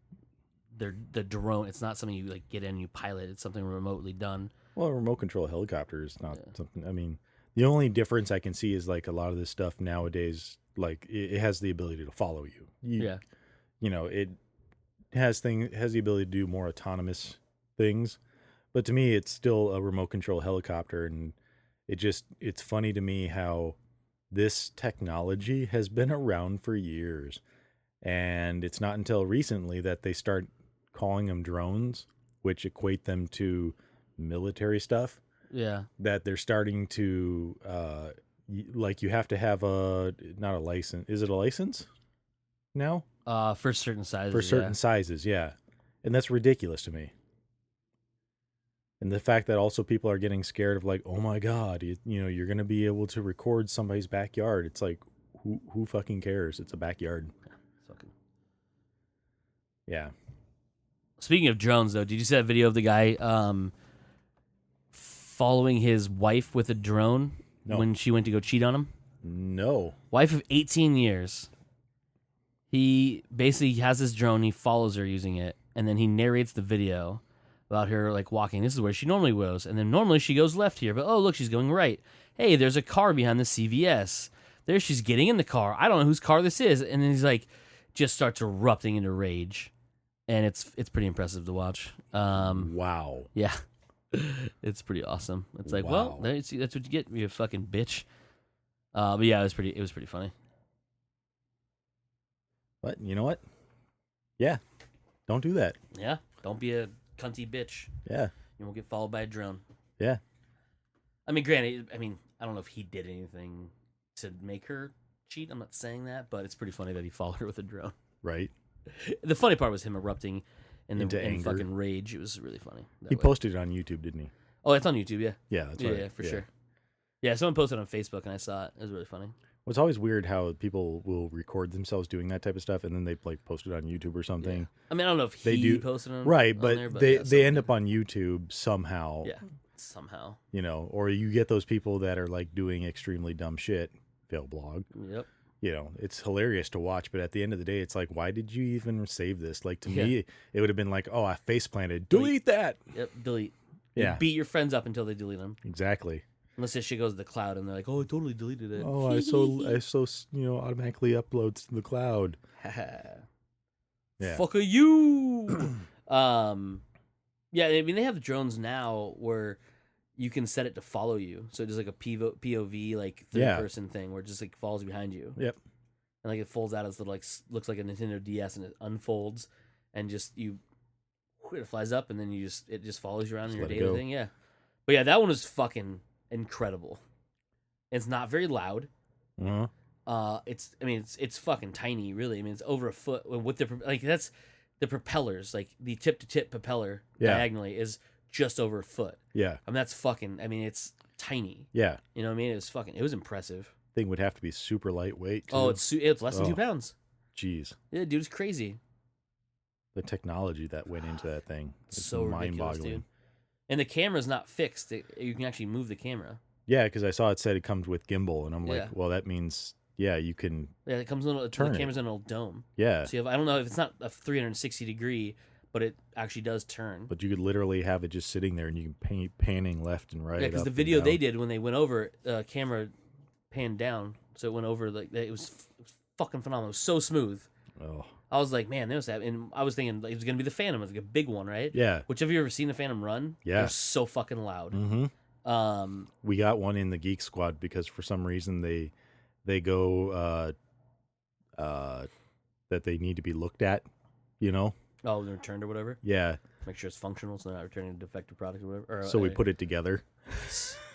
[SPEAKER 1] the drone. It's not something you like get in and you pilot. It's something remotely done.
[SPEAKER 2] Well, a remote control helicopter is not something. I mean, the only difference I can see is like a lot of this stuff nowadays. Like it has the ability to follow you. You know, it has the ability to do more autonomous things. But to me, it's still a remote control helicopter, and it's funny to me how this technology has been around for years, and it's not until recently that they start calling them drones, which equate them to military stuff.
[SPEAKER 1] Yeah,
[SPEAKER 2] that they're starting to like you have to have not a license. Is it a license now?
[SPEAKER 1] For certain sizes.
[SPEAKER 2] For certain sizes, yeah, and that's ridiculous to me. And the fact that also people are getting scared of like, oh my God, you're going to be able to record somebody's backyard. It's like, who fucking cares? It's a backyard. Yeah.
[SPEAKER 1] Speaking of drones, though, did you see that video of the guy following his wife with a drone when she went to go cheat on him?
[SPEAKER 2] No.
[SPEAKER 1] Wife of 18 years. He basically has this drone. He follows her using it, and then he narrates the video about her like walking. This is where she normally goes, and then normally she goes left here, but oh look, she's going right. Hey, there's a car behind the CVS. There she's getting in the car. I don't know whose car this is, and then he's like, just starts erupting into rage, and it's pretty impressive to watch.
[SPEAKER 2] Wow.
[SPEAKER 1] Yeah, it's pretty awesome. It's like, well, there you see, that's what you get, you fucking bitch. But yeah, it was pretty funny.
[SPEAKER 2] But you know what? Yeah, don't do that.
[SPEAKER 1] Yeah, don't be a cunty bitch.
[SPEAKER 2] Yeah,
[SPEAKER 1] You won't get followed by a drone.
[SPEAKER 2] yeah.
[SPEAKER 1] I mean, granted, I don't know if he did anything to make her cheat. I'm not saying that, but it's pretty funny that he followed her with a drone.
[SPEAKER 2] Right.
[SPEAKER 1] The funny part was him erupting
[SPEAKER 2] Into
[SPEAKER 1] in
[SPEAKER 2] anger.
[SPEAKER 1] fucking rage. It was really funny.
[SPEAKER 2] He
[SPEAKER 1] way.
[SPEAKER 2] posted it on YouTube, didn't he?
[SPEAKER 1] Oh, it's on YouTube, yeah.
[SPEAKER 2] Yeah, that's
[SPEAKER 1] Yeah,
[SPEAKER 2] right.
[SPEAKER 1] yeah, for sure. Yeah, someone posted on Facebook and I saw it. It was really funny.
[SPEAKER 2] Well, it's always weird how people will record themselves doing that type of stuff and then they like post it on YouTube or something.
[SPEAKER 1] Yeah. I mean, I don't know if
[SPEAKER 2] They
[SPEAKER 1] he
[SPEAKER 2] do-
[SPEAKER 1] posted on
[SPEAKER 2] Right,
[SPEAKER 1] on
[SPEAKER 2] but
[SPEAKER 1] there,
[SPEAKER 2] they end up on YouTube somehow.
[SPEAKER 1] Yeah, somehow.
[SPEAKER 2] You know, or you get those people that are like doing extremely dumb shit, fail blog.
[SPEAKER 1] Yep.
[SPEAKER 2] You know, it's hilarious to watch, but at the end of the day, it's like, why did you even save this? Like, to me, it would have been like, oh, I face planted. Delete that.
[SPEAKER 1] Yep. Delete.
[SPEAKER 2] Yeah.
[SPEAKER 1] You beat your friends up until they delete them.
[SPEAKER 2] Exactly.
[SPEAKER 1] Unless this shit goes to the cloud and they're like, oh, I totally deleted it.
[SPEAKER 2] Oh, I so automatically uploads to the cloud. Yeah.
[SPEAKER 1] Fuck you. Yeah, I mean they have drones now where you can set it to follow you, so it's like a POV like third person thing where it just like falls behind you.
[SPEAKER 2] Yep.
[SPEAKER 1] And like it folds out as little like looks like a Nintendo DS and it unfolds and just it flies up and then it just follows you around in your
[SPEAKER 2] let it
[SPEAKER 1] daily
[SPEAKER 2] go.
[SPEAKER 1] thing. Yeah. But yeah, that one was fucking incredible. It's not very loud.
[SPEAKER 2] Uh-huh.
[SPEAKER 1] It's fucking tiny, really. I mean, it's over a foot with that's the propellers, like the tip to tip propeller diagonally is just over a foot.
[SPEAKER 2] Yeah.
[SPEAKER 1] I mean, that's fucking. I mean, it's tiny.
[SPEAKER 2] Yeah.
[SPEAKER 1] You know what I mean? It was impressive.
[SPEAKER 2] Thing would have to be super lightweight. Too.
[SPEAKER 1] Oh, it's less than 2 pounds.
[SPEAKER 2] Jeez.
[SPEAKER 1] Yeah, dude, it's crazy.
[SPEAKER 2] The technology that went into that thing. It's
[SPEAKER 1] So ridiculous,
[SPEAKER 2] mind-boggling.
[SPEAKER 1] dude. And the camera's not fixed. You can actually move the camera.
[SPEAKER 2] Yeah, because I saw it said it comes with gimbal, and I'm
[SPEAKER 1] Yeah.
[SPEAKER 2] like, well, that means you can.
[SPEAKER 1] Yeah, it comes in the
[SPEAKER 2] Turn it.
[SPEAKER 1] camera's in a little dome.
[SPEAKER 2] Yeah.
[SPEAKER 1] So I don't know if it's not a 360 degree, but it actually does turn.
[SPEAKER 2] But you could literally have it just sitting there, and you can panning left and right.
[SPEAKER 1] Yeah, because the video they did when they went over, camera panned down, so it went over like it was fucking phenomenal. It was so smooth.
[SPEAKER 2] Oh.
[SPEAKER 1] I was like, man, this that, and I was thinking like, it was gonna be the Phantom, it's like a big one, right?
[SPEAKER 2] Yeah.
[SPEAKER 1] Which have you ever seen the Phantom run?
[SPEAKER 2] Yeah.
[SPEAKER 1] They're so fucking loud.
[SPEAKER 2] Mm-hmm. We got one in the Geek Squad because for some reason they go that they need to be looked at, you know.
[SPEAKER 1] Oh, they're returned or whatever.
[SPEAKER 2] Yeah.
[SPEAKER 1] Make sure it's functional, so they're not returning a defective product or whatever. Or,
[SPEAKER 2] So we put it together.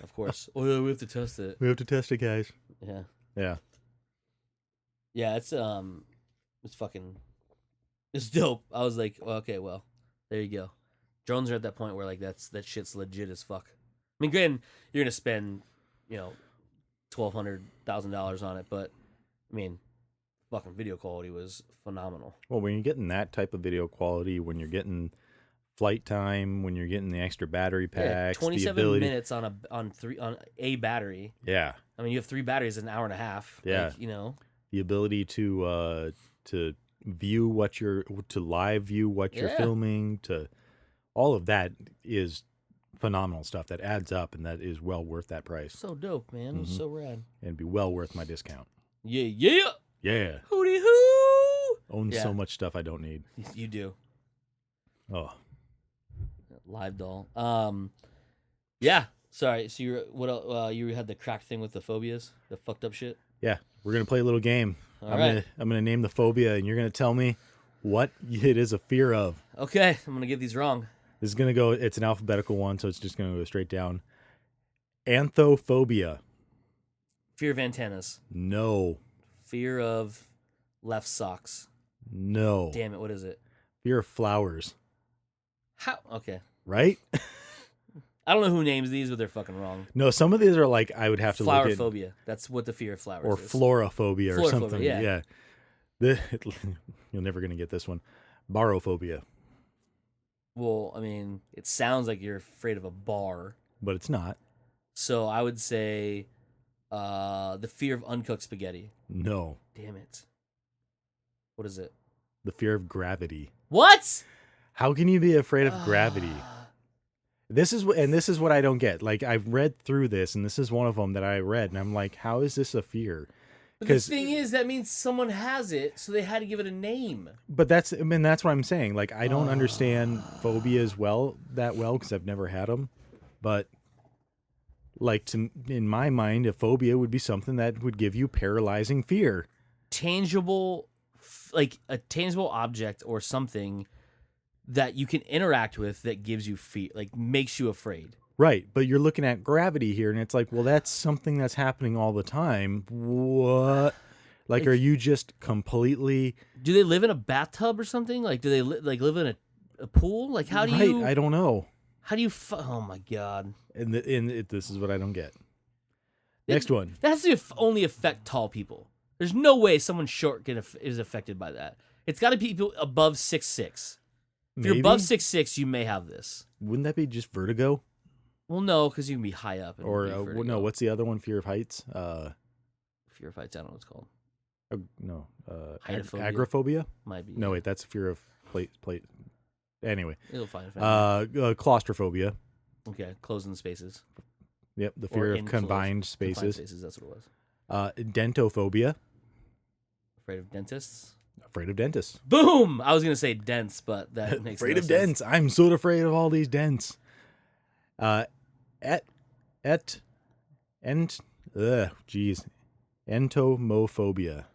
[SPEAKER 1] of course. Oh yeah, we have to test it.
[SPEAKER 2] We have to test it, guys.
[SPEAKER 1] Yeah.
[SPEAKER 2] Yeah.
[SPEAKER 1] Yeah, it's fucking, it's dope. I was like, well, okay, well, there you go. Drones are at that point where like that shit's legit as fuck. I mean, granted, you're gonna spend, $1,200 on it, but I mean, fucking video quality was phenomenal.
[SPEAKER 2] Well, when you're getting that type of video quality, when you're getting flight time, when you're getting the extra battery packs,
[SPEAKER 1] 27 minutes on a battery.
[SPEAKER 2] Yeah.
[SPEAKER 1] I mean, you have 3 batteries in an hour and a half.
[SPEAKER 2] Yeah.
[SPEAKER 1] Like,
[SPEAKER 2] the ability to view to live view what you're filming, to all of that is phenomenal stuff that adds up, and that is well worth that price.
[SPEAKER 1] So dope, man. It was so rad.
[SPEAKER 2] And it'd be well worth my discount.
[SPEAKER 1] Yeah.
[SPEAKER 2] Yeah.
[SPEAKER 1] Hootie hoo.
[SPEAKER 2] Own so much stuff I don't need.
[SPEAKER 1] You do.
[SPEAKER 2] Oh.
[SPEAKER 1] Live doll. Yeah. Sorry. So you had the cracked thing with the phobias, the fucked up shit.
[SPEAKER 2] Yeah. We're gonna play a little game. I'm gonna name the phobia, and you're gonna tell me what it is a fear of.
[SPEAKER 1] Okay. I'm gonna get these wrong.
[SPEAKER 2] This is gonna go. It's an alphabetical one, so it's just gonna go straight down. Anthophobia.
[SPEAKER 1] Fear of antennas.
[SPEAKER 2] No.
[SPEAKER 1] Fear of left socks.
[SPEAKER 2] No.
[SPEAKER 1] Damn it. What is it?
[SPEAKER 2] Fear of flowers.
[SPEAKER 1] How? Okay.
[SPEAKER 2] Right?
[SPEAKER 1] I don't know who names these, but they're fucking wrong.
[SPEAKER 2] No, some of these are like I would have to look at.
[SPEAKER 1] Flower-phobia. That's what the fear of flowers
[SPEAKER 2] or
[SPEAKER 1] is.
[SPEAKER 2] florophobia or something.
[SPEAKER 1] Yeah.
[SPEAKER 2] You're never gonna get this one. Barophobia.
[SPEAKER 1] Well, I mean, it sounds like you're afraid of a bar.
[SPEAKER 2] But it's not.
[SPEAKER 1] So I would say the fear of uncooked spaghetti.
[SPEAKER 2] No.
[SPEAKER 1] Damn it. What is it?
[SPEAKER 2] The fear of gravity.
[SPEAKER 1] What?
[SPEAKER 2] How can you be afraid of gravity? This is what I don't get. Like, I've read through this, and this is one of them that I read, and I'm like, how is this a fear?
[SPEAKER 1] But the thing is, that means someone has it, so they had to give it a name.
[SPEAKER 2] But that's what I'm saying. Like, I don't understand phobias that well because I've never had them. But like, in my mind, a phobia would be something that would give you paralyzing fear.
[SPEAKER 1] Tangible, like a tangible object or something that you can interact with that gives you fear, like makes you afraid.
[SPEAKER 2] Right, but you're looking at gravity here, and it's like, well, that's something that's happening all the time. What? Like, are you just completely...
[SPEAKER 1] Do they live in a bathtub or something? Like, do they live in a pool? Like, how do you...
[SPEAKER 2] I don't know.
[SPEAKER 1] How do you... Oh, my God.
[SPEAKER 2] And this is what I don't get. Next one.
[SPEAKER 1] That has to only affect tall people. There's no way someone short is affected by that. It's got to be people above 6'6". If you're above 6'6", you may have this.
[SPEAKER 2] Wouldn't that be just vertigo?
[SPEAKER 1] Well, no, because you can be high up.
[SPEAKER 2] Or no, what's the other one? Fear of heights?
[SPEAKER 1] Fear of heights, I don't know what it's called.
[SPEAKER 2] No.
[SPEAKER 1] Heightophobia?
[SPEAKER 2] Agoraphobia?
[SPEAKER 1] Might be.
[SPEAKER 2] No, wait, that's a fear of plate. Anyway.
[SPEAKER 1] It'll find it.
[SPEAKER 2] Claustrophobia.
[SPEAKER 1] Okay, closing spaces.
[SPEAKER 2] Yep, the fear of confined spaces.
[SPEAKER 1] Confined spaces, that's what it was.
[SPEAKER 2] Dentophobia.
[SPEAKER 1] Afraid of dentists?
[SPEAKER 2] Afraid of dentists.
[SPEAKER 1] Boom! I was going to say dents, but that makes
[SPEAKER 2] afraid
[SPEAKER 1] no
[SPEAKER 2] of
[SPEAKER 1] sense.
[SPEAKER 2] dents. I'm so afraid of all these dents. Entomophobia.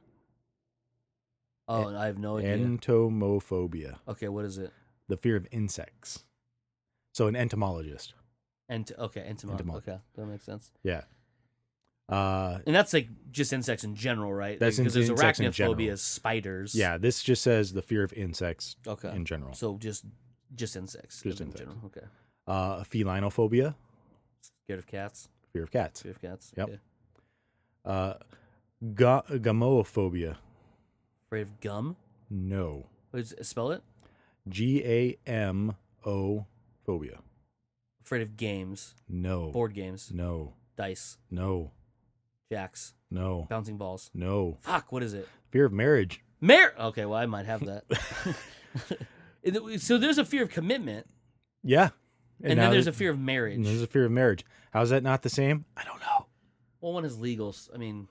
[SPEAKER 1] Oh, I have no idea.
[SPEAKER 2] Entomophobia.
[SPEAKER 1] Okay, what is it?
[SPEAKER 2] The fear of insects. So an entomologist.
[SPEAKER 1] Entomologist. Okay, that makes sense.
[SPEAKER 2] Yeah.
[SPEAKER 1] And that's like just insects in general, right?
[SPEAKER 2] That's
[SPEAKER 1] because there's
[SPEAKER 2] insects in
[SPEAKER 1] arachnophobia,
[SPEAKER 2] general.
[SPEAKER 1] spiders.
[SPEAKER 2] Yeah, this just says the fear of insects in general.
[SPEAKER 1] So just insects.
[SPEAKER 2] Just
[SPEAKER 1] in
[SPEAKER 2] insects.
[SPEAKER 1] general. Okay.
[SPEAKER 2] Felinophobia.
[SPEAKER 1] Scared of cats.
[SPEAKER 2] Fear of cats.
[SPEAKER 1] Fear of cats.
[SPEAKER 2] Yep.
[SPEAKER 1] Okay.
[SPEAKER 2] Gamophobia.
[SPEAKER 1] Afraid of gum?
[SPEAKER 2] No.
[SPEAKER 1] Spell it?
[SPEAKER 2] GAMO phobia.
[SPEAKER 1] Afraid of games?
[SPEAKER 2] No.
[SPEAKER 1] Board games?
[SPEAKER 2] No.
[SPEAKER 1] Dice?
[SPEAKER 2] No.
[SPEAKER 1] Jacks?
[SPEAKER 2] No.
[SPEAKER 1] Bouncing balls?
[SPEAKER 2] No.
[SPEAKER 1] Fuck, what is it?
[SPEAKER 2] Fear of marriage.
[SPEAKER 1] Okay, well, I might have that. So there's a fear of commitment.
[SPEAKER 2] Yeah.
[SPEAKER 1] And then there's a fear of marriage.
[SPEAKER 2] And there's a fear of marriage. How's that not the same? I don't know.
[SPEAKER 1] Well, one is legal. I mean,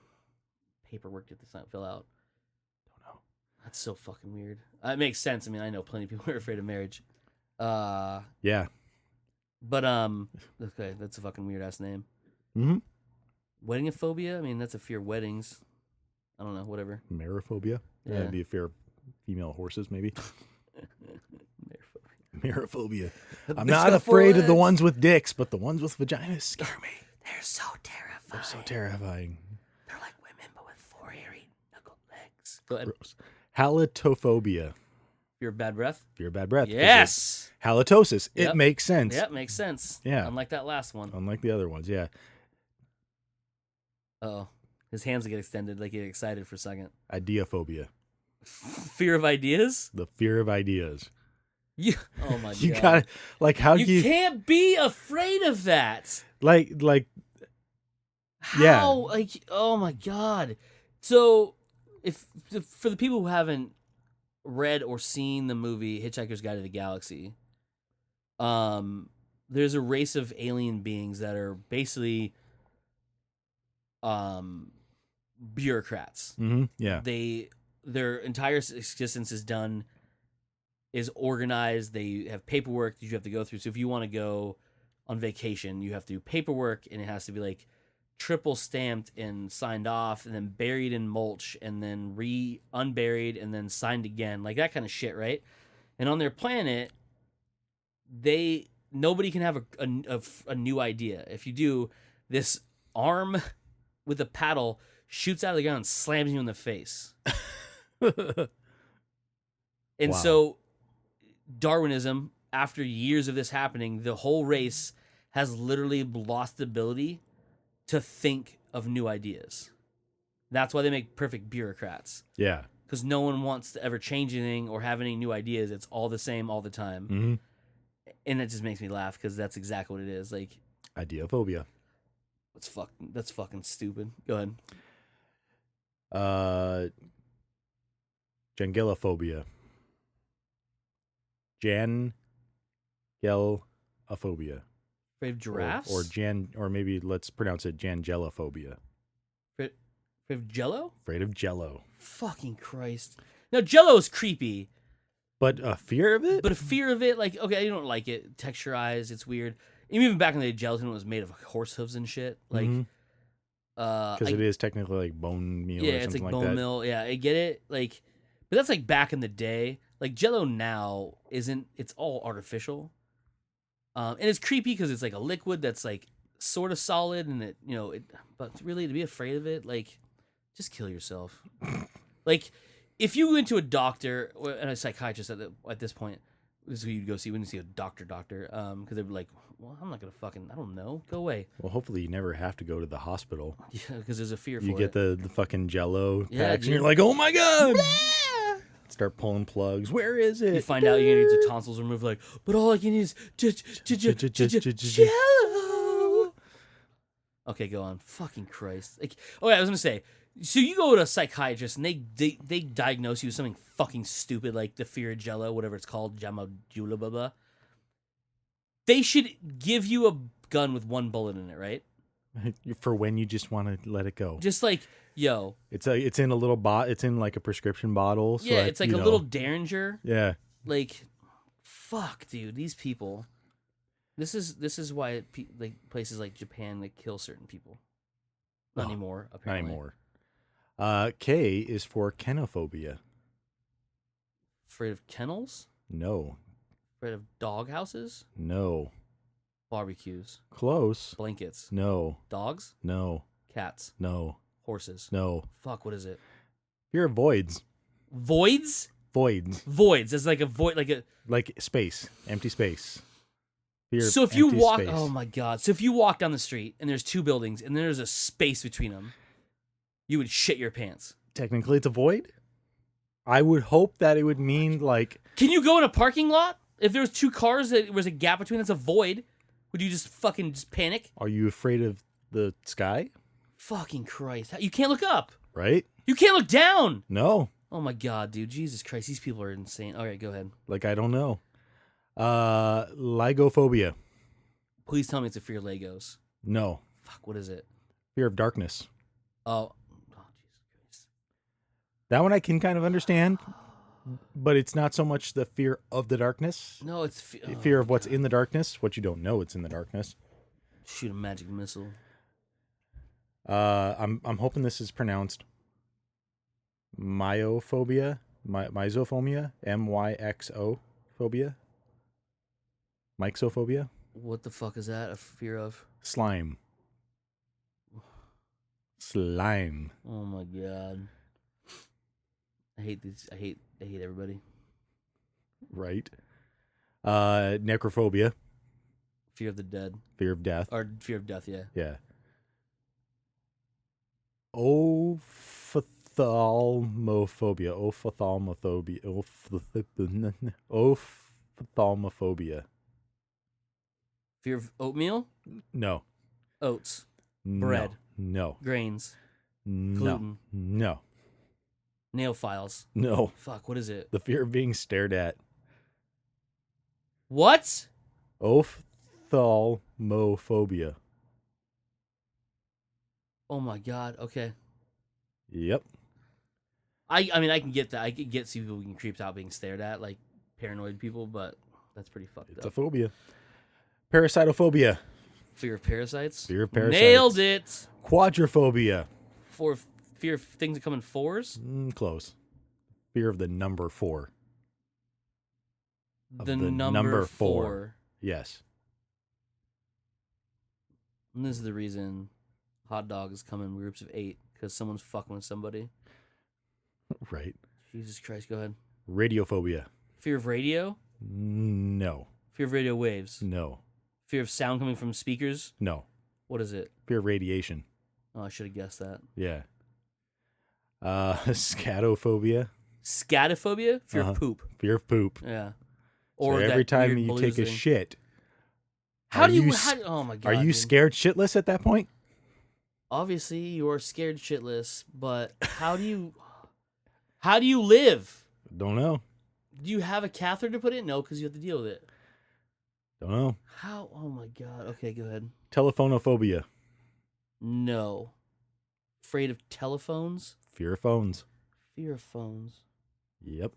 [SPEAKER 1] paperwork to fill out.
[SPEAKER 2] Don't know.
[SPEAKER 1] That's so fucking weird. It makes sense. I mean, I know plenty of people who are afraid of marriage.
[SPEAKER 2] Yeah.
[SPEAKER 1] But okay, that's a fucking weird ass name.
[SPEAKER 2] Mm-hmm.
[SPEAKER 1] Weddingophobia? I mean, that's a fear of weddings. I don't know, whatever.
[SPEAKER 2] Marophobia?
[SPEAKER 1] Yeah.
[SPEAKER 2] That'd be a fear of female horses, maybe. Marophobia. I'm not afraid of the ones with dicks, but the ones with vaginas scare me.
[SPEAKER 1] They're so terrifying.
[SPEAKER 2] They're so terrifying.
[SPEAKER 1] They're like women, but with 4 hairy knuckled legs. Go ahead.
[SPEAKER 2] Gross. Halitophobia.
[SPEAKER 1] Fear of bad breath?
[SPEAKER 2] Fear of bad breath.
[SPEAKER 1] Yes.
[SPEAKER 2] Halitosis.
[SPEAKER 1] Yep.
[SPEAKER 2] It makes sense.
[SPEAKER 1] Yep, makes sense.
[SPEAKER 2] Yeah.
[SPEAKER 1] Unlike that last one.
[SPEAKER 2] Unlike the other ones, yeah.
[SPEAKER 1] Uh-oh. His hands get extended like he get excited for a second.
[SPEAKER 2] Ideaphobia.
[SPEAKER 1] Fear of ideas?
[SPEAKER 2] The fear of ideas.
[SPEAKER 1] Oh my god.
[SPEAKER 2] You got like how
[SPEAKER 1] you can't be afraid of that.
[SPEAKER 2] like
[SPEAKER 1] how?
[SPEAKER 2] Yeah.
[SPEAKER 1] Like, oh my god. So for the people who haven't read or seen the movie Hitchhiker's Guide to the Galaxy, there's a race of alien beings that are basically bureaucrats.
[SPEAKER 2] Mm-hmm. Yeah.
[SPEAKER 1] Their entire existence is organized. They have paperwork that you have to go through. So if you want to go on vacation, you have to do paperwork, and it has to be like triple stamped and signed off, and then buried in mulch, and then unburied, and then signed again, like that kind of shit, right? And on their planet, nobody can have a new idea. If you do, this arm with a paddle shoots out of the ground and slams you in the face. And
[SPEAKER 2] Wow.
[SPEAKER 1] so Darwinism, after years of this happening, the whole race has literally lost the ability to think of new ideas. That's why they make perfect bureaucrats.
[SPEAKER 2] Yeah.
[SPEAKER 1] Because no one wants to ever change anything or have any new ideas. It's all the same all the time.
[SPEAKER 2] Mm-hmm.
[SPEAKER 1] And it just makes me laugh because that's exactly what it is. Like,
[SPEAKER 2] Ideaphobia.
[SPEAKER 1] that's fucking stupid. Go ahead.
[SPEAKER 2] Jangelophobia. Jangelophobia.
[SPEAKER 1] Afraid of giraffes?
[SPEAKER 2] Or maybe let's pronounce it Jangelophobia.
[SPEAKER 1] Afraid of Jello?
[SPEAKER 2] Afraid of Jello.
[SPEAKER 1] Fucking Christ. Now, Jello is creepy.
[SPEAKER 2] But a fear of it?
[SPEAKER 1] But a fear of it, like, okay, you don't like it. Texturized, it's weird. Even back in the day, gelatin was made of horse hooves and shit. Like,
[SPEAKER 2] because it is technically like bone meal or something like that.
[SPEAKER 1] Yeah, it's like bone meal. Yeah, I get it. Like, but that's like back in the day. Like, Jello now isn't, it's all artificial. And it's creepy because it's like a liquid that's like sort of solid and but really to be afraid of it, like, just kill yourself. Like, if you went to a doctor and a psychiatrist at this point, this is who you'd go see. When you see a doctor, because they'd be like, well, I'm not going to I don't know. Go away.
[SPEAKER 2] Well, hopefully you never have to go to the hospital.
[SPEAKER 1] Yeah, because there's a fear for
[SPEAKER 2] it. You get the fucking Jello packs, and
[SPEAKER 1] dude.
[SPEAKER 2] you're like, oh my God. Start pulling plugs. Where is it?
[SPEAKER 1] You find out you're going to need your tonsils removed, like, but all I can need is Jello. Okay, go on. Fucking Christ. Like, oh yeah, I was going to say, so you go to a psychiatrist and they diagnose you with something fucking stupid like the fear of Jello, whatever it's called, Jamajula, blah, blah. They should give you a gun with one bullet in it, right?
[SPEAKER 2] For when you just want to let it go.
[SPEAKER 1] Just like, yo.
[SPEAKER 2] It's in a little it's in like a prescription bottle. So
[SPEAKER 1] yeah, it's like a little Derringer.
[SPEAKER 2] Yeah.
[SPEAKER 1] Like, fuck, dude, these people. This is why like places like Japan that kill certain people. Not anymore, apparently.
[SPEAKER 2] Not anymore. K is for kenophobia.
[SPEAKER 1] Afraid of kennels?
[SPEAKER 2] No.
[SPEAKER 1] Afraid of dog houses?
[SPEAKER 2] No.
[SPEAKER 1] Barbecues?
[SPEAKER 2] Close.
[SPEAKER 1] Blankets?
[SPEAKER 2] No.
[SPEAKER 1] Dogs?
[SPEAKER 2] No.
[SPEAKER 1] Cats?
[SPEAKER 2] No.
[SPEAKER 1] Horses?
[SPEAKER 2] No.
[SPEAKER 1] Fuck, what is it?
[SPEAKER 2] Fear of voids.
[SPEAKER 1] Voids?
[SPEAKER 2] Voids.
[SPEAKER 1] Voids. It's like a void,
[SPEAKER 2] like space. Empty space. Fear
[SPEAKER 1] so
[SPEAKER 2] of
[SPEAKER 1] if you
[SPEAKER 2] empty
[SPEAKER 1] walk,
[SPEAKER 2] space.
[SPEAKER 1] oh my God. So if you walk down the street and there's two buildings and there's a space between them, you would shit your pants.
[SPEAKER 2] Technically, it's a void. I would hope that it would mean like.
[SPEAKER 1] Can you go in a parking lot if there was two cars that there was a gap between? That's a void. Would you just panic?
[SPEAKER 2] Are you afraid of the sky?
[SPEAKER 1] Fucking Christ! You can't look up.
[SPEAKER 2] Right?
[SPEAKER 1] You can't look down.
[SPEAKER 2] No.
[SPEAKER 1] Oh my God, dude! Jesus Christ! These people are insane. All right, go ahead.
[SPEAKER 2] Like I don't know. Lygophobia.
[SPEAKER 1] Please tell me it's a fear of Legos.
[SPEAKER 2] No.
[SPEAKER 1] Fuck. What is it?
[SPEAKER 2] Fear of darkness.
[SPEAKER 1] Oh. Jesus Christ.
[SPEAKER 2] That one I can kind of understand, but it's not so much the fear of the darkness.
[SPEAKER 1] No, it's
[SPEAKER 2] fear of what's in the darkness, what you don't know it's in the darkness.
[SPEAKER 1] Shoot a magic missile.
[SPEAKER 2] I'm hoping this is pronounced myophobia, myxophobia, myxo phobia, myxophobia.
[SPEAKER 1] What the fuck is that? A fear of
[SPEAKER 2] slime. Slime.
[SPEAKER 1] Oh my God. I hate these. I hate everybody.
[SPEAKER 2] Right. Necrophobia.
[SPEAKER 1] Fear of the dead.
[SPEAKER 2] Fear of death.
[SPEAKER 1] Or fear of death, yeah.
[SPEAKER 2] Yeah. Ophthalmophobia. Ophthalmophobia.
[SPEAKER 1] Fear of oatmeal?
[SPEAKER 2] No.
[SPEAKER 1] Oats. Bread.
[SPEAKER 2] No.
[SPEAKER 1] Grains.
[SPEAKER 2] No.
[SPEAKER 1] Gluten.
[SPEAKER 2] No.
[SPEAKER 1] Nail files.
[SPEAKER 2] No.
[SPEAKER 1] Fuck, what is it?
[SPEAKER 2] The fear of being stared at.
[SPEAKER 1] What?
[SPEAKER 2] Ophthalmophobia.
[SPEAKER 1] Oh my God. Okay.
[SPEAKER 2] Yep.
[SPEAKER 1] I mean, I can get that. I can get some people getting creeped out being stared at, like paranoid people, but that's pretty fucked up.
[SPEAKER 2] It's a phobia. Parasitophobia.
[SPEAKER 1] Fear of parasites?
[SPEAKER 2] Fear of parasites.
[SPEAKER 1] Nailed it.
[SPEAKER 2] Quadrophobia.
[SPEAKER 1] Fear of things that come in fours?
[SPEAKER 2] Close. Fear of the number 4.
[SPEAKER 1] The number 4.
[SPEAKER 2] Yes.
[SPEAKER 1] And this is the reason hot dogs come in groups of 8, because someone's fucking with somebody.
[SPEAKER 2] Right.
[SPEAKER 1] Jesus Christ, go ahead.
[SPEAKER 2] Radiophobia.
[SPEAKER 1] Fear of radio?
[SPEAKER 2] No.
[SPEAKER 1] Fear of radio waves?
[SPEAKER 2] No.
[SPEAKER 1] Fear of sound coming from speakers?
[SPEAKER 2] No.
[SPEAKER 1] What is it?
[SPEAKER 2] Fear of radiation.
[SPEAKER 1] Oh, I should have guessed that.
[SPEAKER 2] Yeah. Scatophobia.
[SPEAKER 1] Scatophobia? Fear of poop.
[SPEAKER 2] Fear of poop.
[SPEAKER 1] Yeah.
[SPEAKER 2] Or so every time you take a shit.
[SPEAKER 1] Oh my God.
[SPEAKER 2] Are you scared shitless at that point?
[SPEAKER 1] Obviously, you are scared shitless, but how do you live?
[SPEAKER 2] Don't know.
[SPEAKER 1] Do you have a catheter to put in? No, because you have to deal with it.
[SPEAKER 2] Don't know.
[SPEAKER 1] How? Oh my god. Okay, go ahead.
[SPEAKER 2] Telephonophobia.
[SPEAKER 1] No. Afraid of telephones?
[SPEAKER 2] Fear of phones.
[SPEAKER 1] Fear of phones.
[SPEAKER 2] Yep.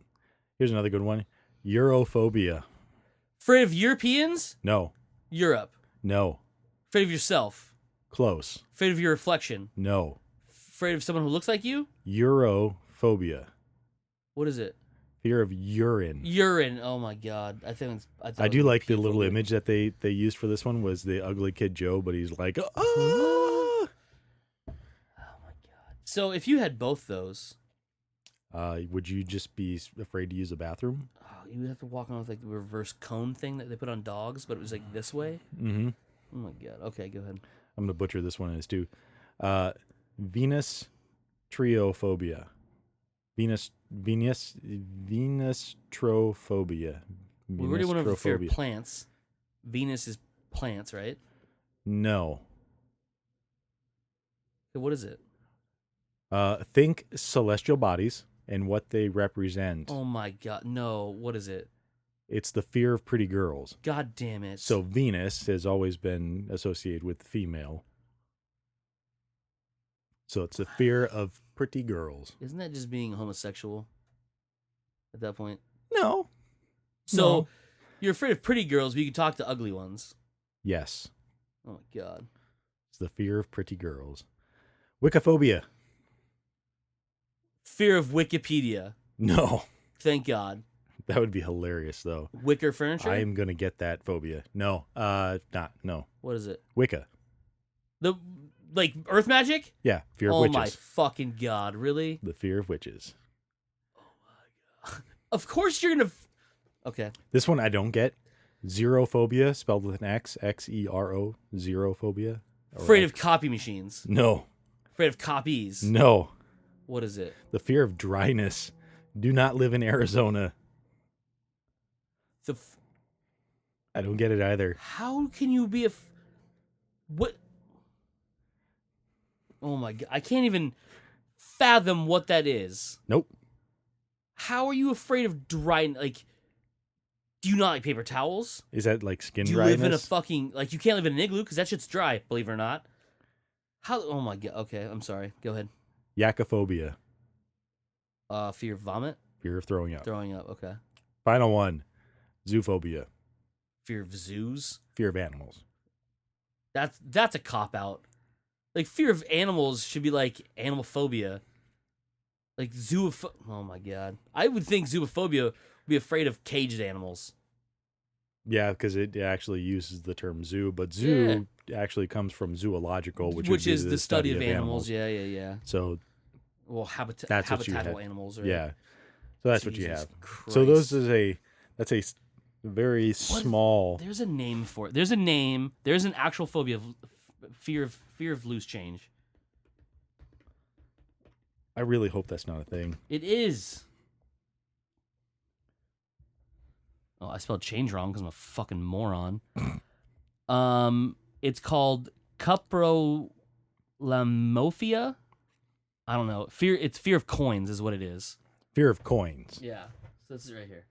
[SPEAKER 2] Here's another good one. Europhobia.
[SPEAKER 1] Afraid of Europeans?
[SPEAKER 2] No.
[SPEAKER 1] Europe.
[SPEAKER 2] No.
[SPEAKER 1] Afraid of yourself?
[SPEAKER 2] Close.
[SPEAKER 1] Afraid of your reflection?
[SPEAKER 2] No.
[SPEAKER 1] Afraid of someone who looks like you?
[SPEAKER 2] Europhobia.
[SPEAKER 1] What is it?
[SPEAKER 2] Fear of urine.
[SPEAKER 1] Urine. Oh my god.
[SPEAKER 2] I do like the little image that they used for this one was the ugly kid Joe, but he's like, ah!
[SPEAKER 1] Oh my god. So if you had both those,
[SPEAKER 2] Would you just be afraid to use a bathroom?
[SPEAKER 1] oh, you would have to walk on with like the reverse cone thing that they put on dogs, but it was like this way.
[SPEAKER 2] Mm-hmm.
[SPEAKER 1] Oh my god. Okay, go ahead.
[SPEAKER 2] I'm gonna butcher this one as too. Venus triophobia. Venus trophobia.
[SPEAKER 1] We already went over fear of
[SPEAKER 2] Venustrophobia.
[SPEAKER 1] plants. Venus is plants, right?
[SPEAKER 2] No.
[SPEAKER 1] So what is it?
[SPEAKER 2] Think celestial bodies and what they represent.
[SPEAKER 1] Oh my god. No. What is it?
[SPEAKER 2] It's the fear of pretty girls.
[SPEAKER 1] God damn it.
[SPEAKER 2] So Venus has always been associated with the female. So it's the fear of pretty girls.
[SPEAKER 1] Isn't that just being homosexual at that point?
[SPEAKER 2] No.
[SPEAKER 1] So
[SPEAKER 2] No.
[SPEAKER 1] you're afraid of pretty girls, but you can talk to ugly ones.
[SPEAKER 2] Yes.
[SPEAKER 1] Oh my god.
[SPEAKER 2] It's the fear of pretty girls. Wiccaphobia.
[SPEAKER 1] Fear of Wikipedia.
[SPEAKER 2] No.
[SPEAKER 1] Thank God.
[SPEAKER 2] That would be hilarious, though.
[SPEAKER 1] Wicker furniture?
[SPEAKER 2] I am going to get that phobia. No. No.
[SPEAKER 1] What is it?
[SPEAKER 2] Wicca.
[SPEAKER 1] The like earth magic?
[SPEAKER 2] Yeah. Fear of
[SPEAKER 1] Oh
[SPEAKER 2] witches.
[SPEAKER 1] my fucking god, really?
[SPEAKER 2] The fear of witches.
[SPEAKER 1] Of course you're gonna okay.
[SPEAKER 2] This one I don't get. Xerophobia, spelled with an X. Xero. Xerophobia.
[SPEAKER 1] Afraid of copy machines.
[SPEAKER 2] No.
[SPEAKER 1] Afraid of copies.
[SPEAKER 2] No.
[SPEAKER 1] What is it?
[SPEAKER 2] The fear of dryness. Do not live in Arizona. I don't get it either.
[SPEAKER 1] How can you be what? Oh my god. I can't even fathom what that is.
[SPEAKER 2] Nope.
[SPEAKER 1] How are you afraid of dry? Like, do you not like paper towels?
[SPEAKER 2] Is that like skin
[SPEAKER 1] Do you
[SPEAKER 2] dryness?
[SPEAKER 1] live in a fucking like? You can't live in an igloo because that shit's dry. Believe it or not. How? Oh my god. Okay, I'm sorry. Go ahead.
[SPEAKER 2] Yakophobia.
[SPEAKER 1] Fear of vomit.
[SPEAKER 2] Fear of throwing up.
[SPEAKER 1] Throwing up. Okay.
[SPEAKER 2] Final one. Zoophobia.
[SPEAKER 1] Fear of zoos.
[SPEAKER 2] Fear of animals.
[SPEAKER 1] That's a cop out. Like fear of animals should be like animal phobia. Like oh my god. I would think zoophobia would be afraid of caged animals.
[SPEAKER 2] Yeah, because it actually uses the term zoo, but zoo actually comes from zoological, which would be
[SPEAKER 1] is the study of animals. Yeah.
[SPEAKER 2] So
[SPEAKER 1] Well,
[SPEAKER 2] that's what you
[SPEAKER 1] habitable
[SPEAKER 2] have.
[SPEAKER 1] animals, right?
[SPEAKER 2] yeah, so that's what you
[SPEAKER 1] Jesus
[SPEAKER 2] have.
[SPEAKER 1] Christ.
[SPEAKER 2] So that's a very small.
[SPEAKER 1] There's a name for it. There's a name. There's an actual phobia of fear of loose change.
[SPEAKER 2] I really hope that's not a thing.
[SPEAKER 1] It is. Oh, I spelled change wrong because I'm a fucking moron. It's called coprolamophia. I don't know. It's fear of coins is what it is.
[SPEAKER 2] Fear of coins.
[SPEAKER 1] Yeah. So this is right here.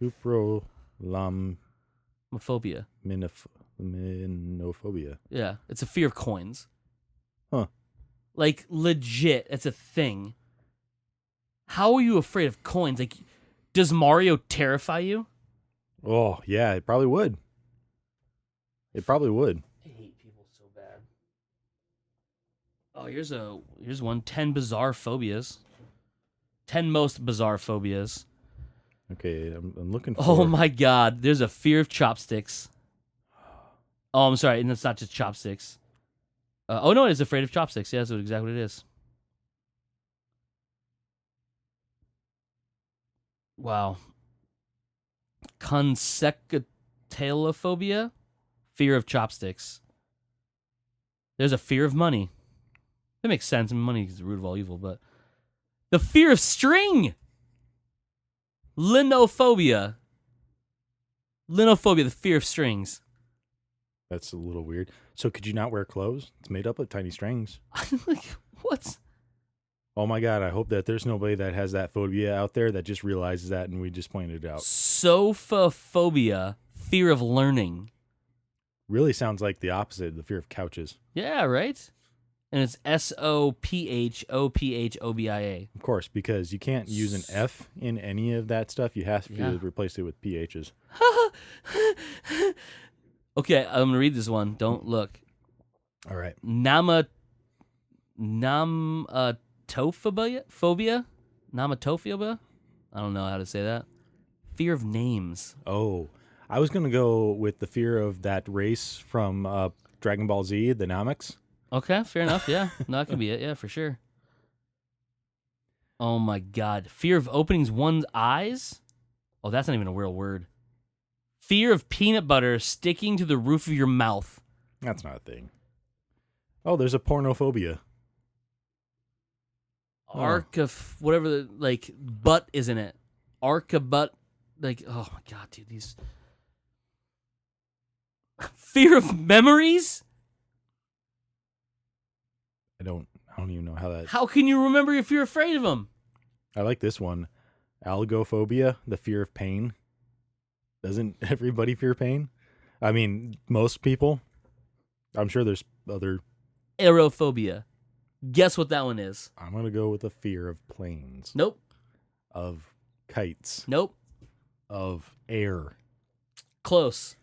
[SPEAKER 2] Cuprolaminophophia.
[SPEAKER 1] Mophobia. Yeah, it's a fear of coins.
[SPEAKER 2] Huh.
[SPEAKER 1] Like legit, it's a thing. How are you afraid of coins? Like, does Mario terrify you?
[SPEAKER 2] Oh yeah, it probably would. It probably would.
[SPEAKER 1] I hate people so bad. Oh, here's one. 10 bizarre phobias. 10 most bizarre phobias.
[SPEAKER 2] Okay, I'm looking for.
[SPEAKER 1] Oh my god, there's a fear of chopsticks. Oh, I'm sorry, and it's not just chopsticks. Oh no, it is afraid of chopsticks. Yeah, that's exactly what it is. Wow. Consecutelophobia? Fear of chopsticks. There's a fear of money. That makes sense. I mean, money is the root of all evil, but the fear of string. Linophobia. Linophobia, the fear of strings.
[SPEAKER 2] That's a little weird. So could you not wear clothes? It's made up of tiny strings.
[SPEAKER 1] Like, what?
[SPEAKER 2] Oh my god, I hope that there's nobody that has that phobia out there that just realizes that and we just pointed it out.
[SPEAKER 1] Sophophobia. fear of learning.
[SPEAKER 2] Really sounds like the opposite, the fear of couches.
[SPEAKER 1] Yeah, right? And it's Sophobia.
[SPEAKER 2] Of course, because you can't use an F in any of that stuff. You have to replace it with PHs.
[SPEAKER 1] Okay, I'm going to read this one. Don't look.
[SPEAKER 2] All right.
[SPEAKER 1] Namatophobia? Namatophobia? I don't know how to say that. Fear of names.
[SPEAKER 2] Oh, I was going to go with the fear of that race from Dragon Ball Z, the Namex.
[SPEAKER 1] Okay, fair enough. Yeah, no, that could be it. Yeah, for sure. Oh my God. Fear of opening one's eyes? Oh, that's not even a real word. Fear of peanut butter sticking to the roof of your mouth.
[SPEAKER 2] That's not a thing. Oh, there's a pornophobia.
[SPEAKER 1] Whatever the, like, butt is in it. Arca butt. Like, oh my God, dude, these. Fear of memories?
[SPEAKER 2] I don't even know how that.
[SPEAKER 1] How can you remember if you're afraid of them?
[SPEAKER 2] I like this one. Algophobia, the fear of pain. Doesn't everybody fear pain? I mean, most people. I'm sure there's other.
[SPEAKER 1] Aerophobia. Guess what that one is?
[SPEAKER 2] I'm going to go with the fear of planes.
[SPEAKER 1] Nope.
[SPEAKER 2] Of kites.
[SPEAKER 1] Nope.
[SPEAKER 2] Of air.
[SPEAKER 1] Close.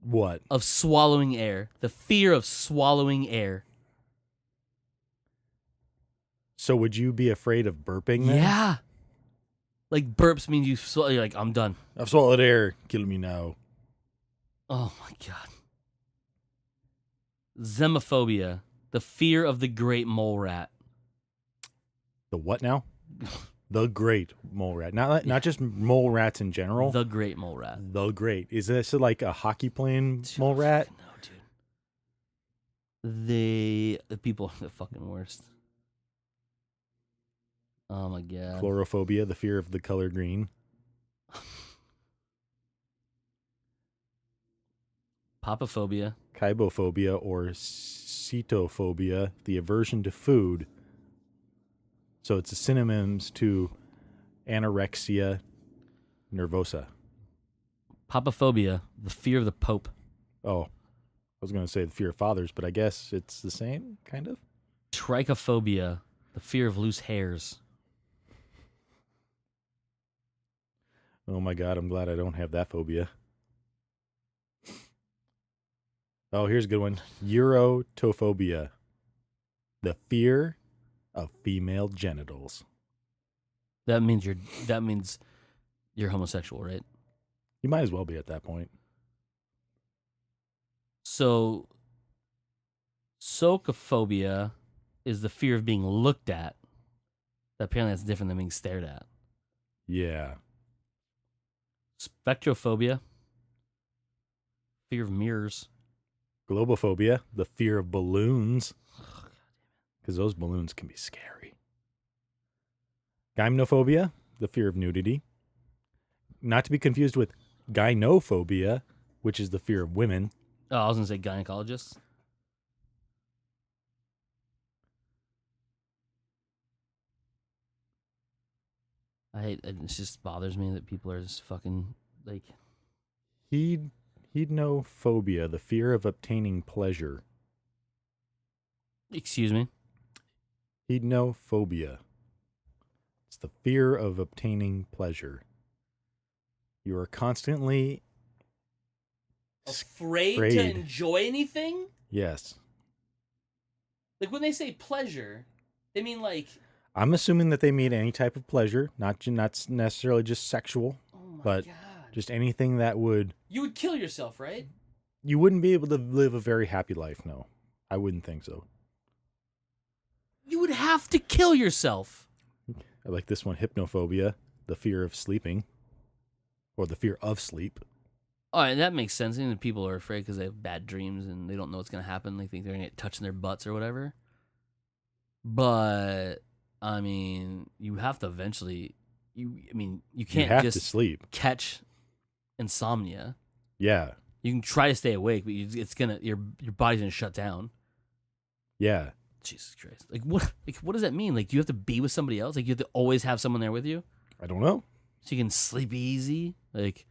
[SPEAKER 2] What?
[SPEAKER 1] Of swallowing air. The fear of swallowing air.
[SPEAKER 2] So would you be afraid of burping then?
[SPEAKER 1] Yeah. Like burps means you're like, I'm done.
[SPEAKER 2] I've swallowed air. Kill me now.
[SPEAKER 1] Oh my God. Xenophobia. The fear of the great mole rat.
[SPEAKER 2] The what now? The great mole rat. Not just mole rats in general.
[SPEAKER 1] The great mole rat.
[SPEAKER 2] The great. Is this like a hockey playing mole rat?
[SPEAKER 1] No, dude. The people are the fucking worst. Oh my God.
[SPEAKER 2] Chlorophobia, the fear of the color green.
[SPEAKER 1] Papaphobia.
[SPEAKER 2] Kybophobia or cetophobia, the aversion to food. So it's the synonyms to anorexia nervosa.
[SPEAKER 1] Papaphobia, the fear of the Pope.
[SPEAKER 2] Oh, I was going to say the fear of fathers, but I guess it's the same, kind of.
[SPEAKER 1] Trichophobia, the fear of loose hairs.
[SPEAKER 2] Oh my God, I'm glad I don't have that phobia. Oh, here's a good one. Urotophobia, the fear of female genitals.
[SPEAKER 1] That means you're homosexual, right?
[SPEAKER 2] You might as well be at that point.
[SPEAKER 1] So, socophobia is the fear of being looked at. Apparently, that's different than being stared at.
[SPEAKER 2] Yeah.
[SPEAKER 1] Spectrophobia, fear of mirrors.
[SPEAKER 2] Globophobia, the fear of balloons. Because those balloons can be scary. Gymnophobia, the fear of nudity. Not to be confused with gynophobia, which is the fear of women.
[SPEAKER 1] Oh, I was going to say gynecologists. It just bothers me that people are just fucking, like...
[SPEAKER 2] Hednophobia, the fear of obtaining pleasure.
[SPEAKER 1] Excuse me?
[SPEAKER 2] Hednophobia. It's the fear of obtaining pleasure. You are constantly...
[SPEAKER 1] Afraid to enjoy anything?
[SPEAKER 2] Yes.
[SPEAKER 1] Like, when they say pleasure, they mean, like...
[SPEAKER 2] I'm assuming that they mean any type of pleasure, not necessarily just sexual, but just anything that would...
[SPEAKER 1] You would kill yourself, right?
[SPEAKER 2] You wouldn't be able to live a very happy life, no. I wouldn't think so.
[SPEAKER 1] You would have to kill yourself.
[SPEAKER 2] I like this one, hypnophobia, the fear of sleeping, or the fear of sleep.
[SPEAKER 1] Oh, and that makes sense. And people are afraid because they have bad dreams and they don't know what's going to happen. They think they're going to get touched in their butts or whatever. But... I mean, you have to eventually. You can't
[SPEAKER 2] have
[SPEAKER 1] just
[SPEAKER 2] to sleep.
[SPEAKER 1] Catch insomnia.
[SPEAKER 2] Yeah.
[SPEAKER 1] You can try to stay awake, but it's gonna your body's gonna shut down.
[SPEAKER 2] Yeah.
[SPEAKER 1] Jesus Christ! Like what does that mean? Like, do you have to be with somebody else? Like, you have to always have someone there with you?
[SPEAKER 2] I don't know.
[SPEAKER 1] So you can sleep easy. Like,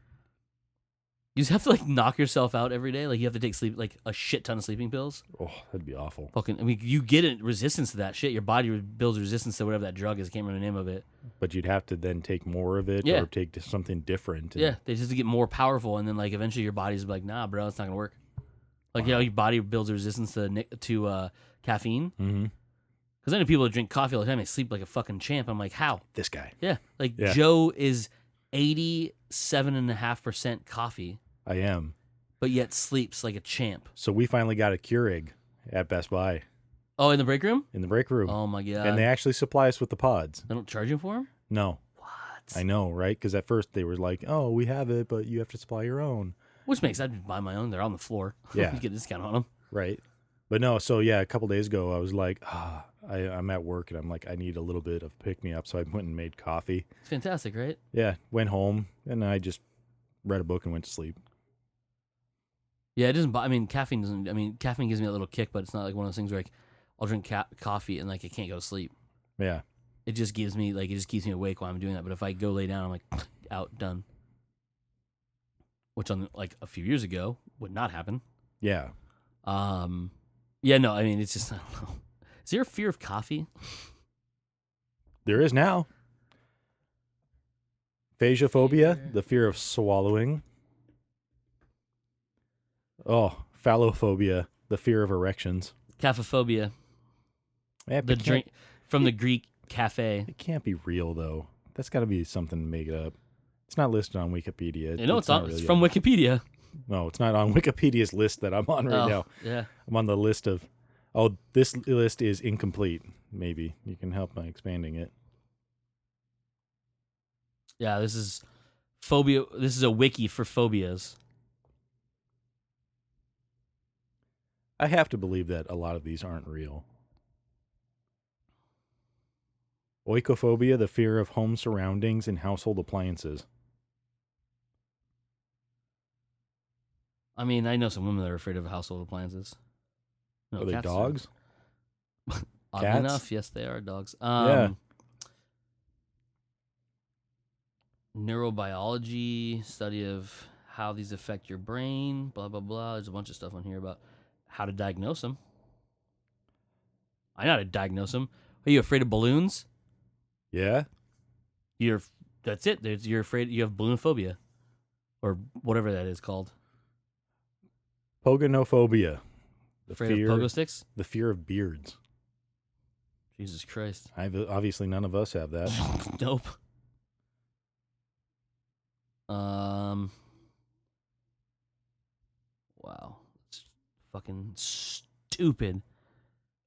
[SPEAKER 1] You just have to like knock yourself out every day. Like you have to take like a shit ton of sleeping pills.
[SPEAKER 2] Oh, that'd be awful.
[SPEAKER 1] Fucking, I mean, you get a resistance to that shit. Your body builds resistance to whatever that drug is. I can't remember the name of it.
[SPEAKER 2] But you'd have to then take more of it or take something different.
[SPEAKER 1] Yeah, they just get more powerful, and then like eventually your body's like, nah, bro, it's not gonna work. Like your body builds a resistance to caffeine.
[SPEAKER 2] Mm-hmm.
[SPEAKER 1] Because I know people that drink coffee all the time. They sleep like a fucking champ. I'm like, how?
[SPEAKER 2] This guy.
[SPEAKER 1] Yeah, like Joe is 87.5% coffee.
[SPEAKER 2] I am.
[SPEAKER 1] But yet sleeps like a champ.
[SPEAKER 2] So we finally got a Keurig at Best Buy.
[SPEAKER 1] Oh, in the break room?
[SPEAKER 2] In the break room.
[SPEAKER 1] Oh, my God.
[SPEAKER 2] And they actually supply us with the pods.
[SPEAKER 1] They don't charge you for them?
[SPEAKER 2] No.
[SPEAKER 1] What?
[SPEAKER 2] I know, right? Because at first they were like, oh, we have it, but you have to supply your own.
[SPEAKER 1] Which makes sense. I'd buy my own. They're on the floor.
[SPEAKER 2] Yeah.
[SPEAKER 1] You get a discount on them.
[SPEAKER 2] Right. But no, so yeah, a couple days ago, I was like, I'm at work, and I'm like, I need a little bit of pick-me-up, so I went and made coffee.
[SPEAKER 1] It's fantastic, right?
[SPEAKER 2] Yeah, went home, and I just read a book and went to sleep.
[SPEAKER 1] Yeah, it doesn't. I mean, caffeine doesn't. I mean, caffeine gives me a little kick, but it's not like one of those things where like I'll drink coffee and like I can't go to sleep.
[SPEAKER 2] Yeah,
[SPEAKER 1] it just gives me like it just keeps me awake while I'm doing that. But if I go lay down, I'm like out, done. Which on like a few years ago would not happen.
[SPEAKER 2] Yeah.
[SPEAKER 1] Yeah. No. I mean, it's just I don't know. Is there a fear of coffee?
[SPEAKER 2] There is now. Phagophobia, the fear of swallowing. Oh, phallophobia, the fear of erections.
[SPEAKER 1] Caphophobia.
[SPEAKER 2] Yeah,
[SPEAKER 1] the drink from the Greek cafe.
[SPEAKER 2] It can't be real though. That's got to be something to make it up. It's not listed on Wikipedia.
[SPEAKER 1] You know, it's from Wikipedia.
[SPEAKER 2] No, it's not on Wikipedia's list that I'm on right now.
[SPEAKER 1] Yeah,
[SPEAKER 2] I'm on the list of. Oh, this list is incomplete. Maybe you can help by expanding it.
[SPEAKER 1] Yeah, this is phobia. This is a wiki for phobias.
[SPEAKER 2] I have to believe that a lot of these aren't real. Oikophobia, the fear of home surroundings and household appliances.
[SPEAKER 1] I mean, I know some women that are afraid of household appliances. No,
[SPEAKER 2] are they dogs?
[SPEAKER 1] Oddly
[SPEAKER 2] Cats?
[SPEAKER 1] enough, yes, they are dogs.
[SPEAKER 2] Yeah.
[SPEAKER 1] Neurobiology, study of how these affect your brain, blah, blah, blah. There's a bunch of stuff on here about how to diagnose them. I know how to diagnose them. Are you afraid of balloons?
[SPEAKER 2] Yeah.
[SPEAKER 1] That's it. You're afraid. You have balloon phobia, or whatever that is called.
[SPEAKER 2] Pogonophobia.
[SPEAKER 1] Afraid of pogo sticks?
[SPEAKER 2] The fear of beards.
[SPEAKER 1] Jesus Christ.
[SPEAKER 2] Obviously, none of us have that.
[SPEAKER 1] Nope. Wow. It's fucking stupid.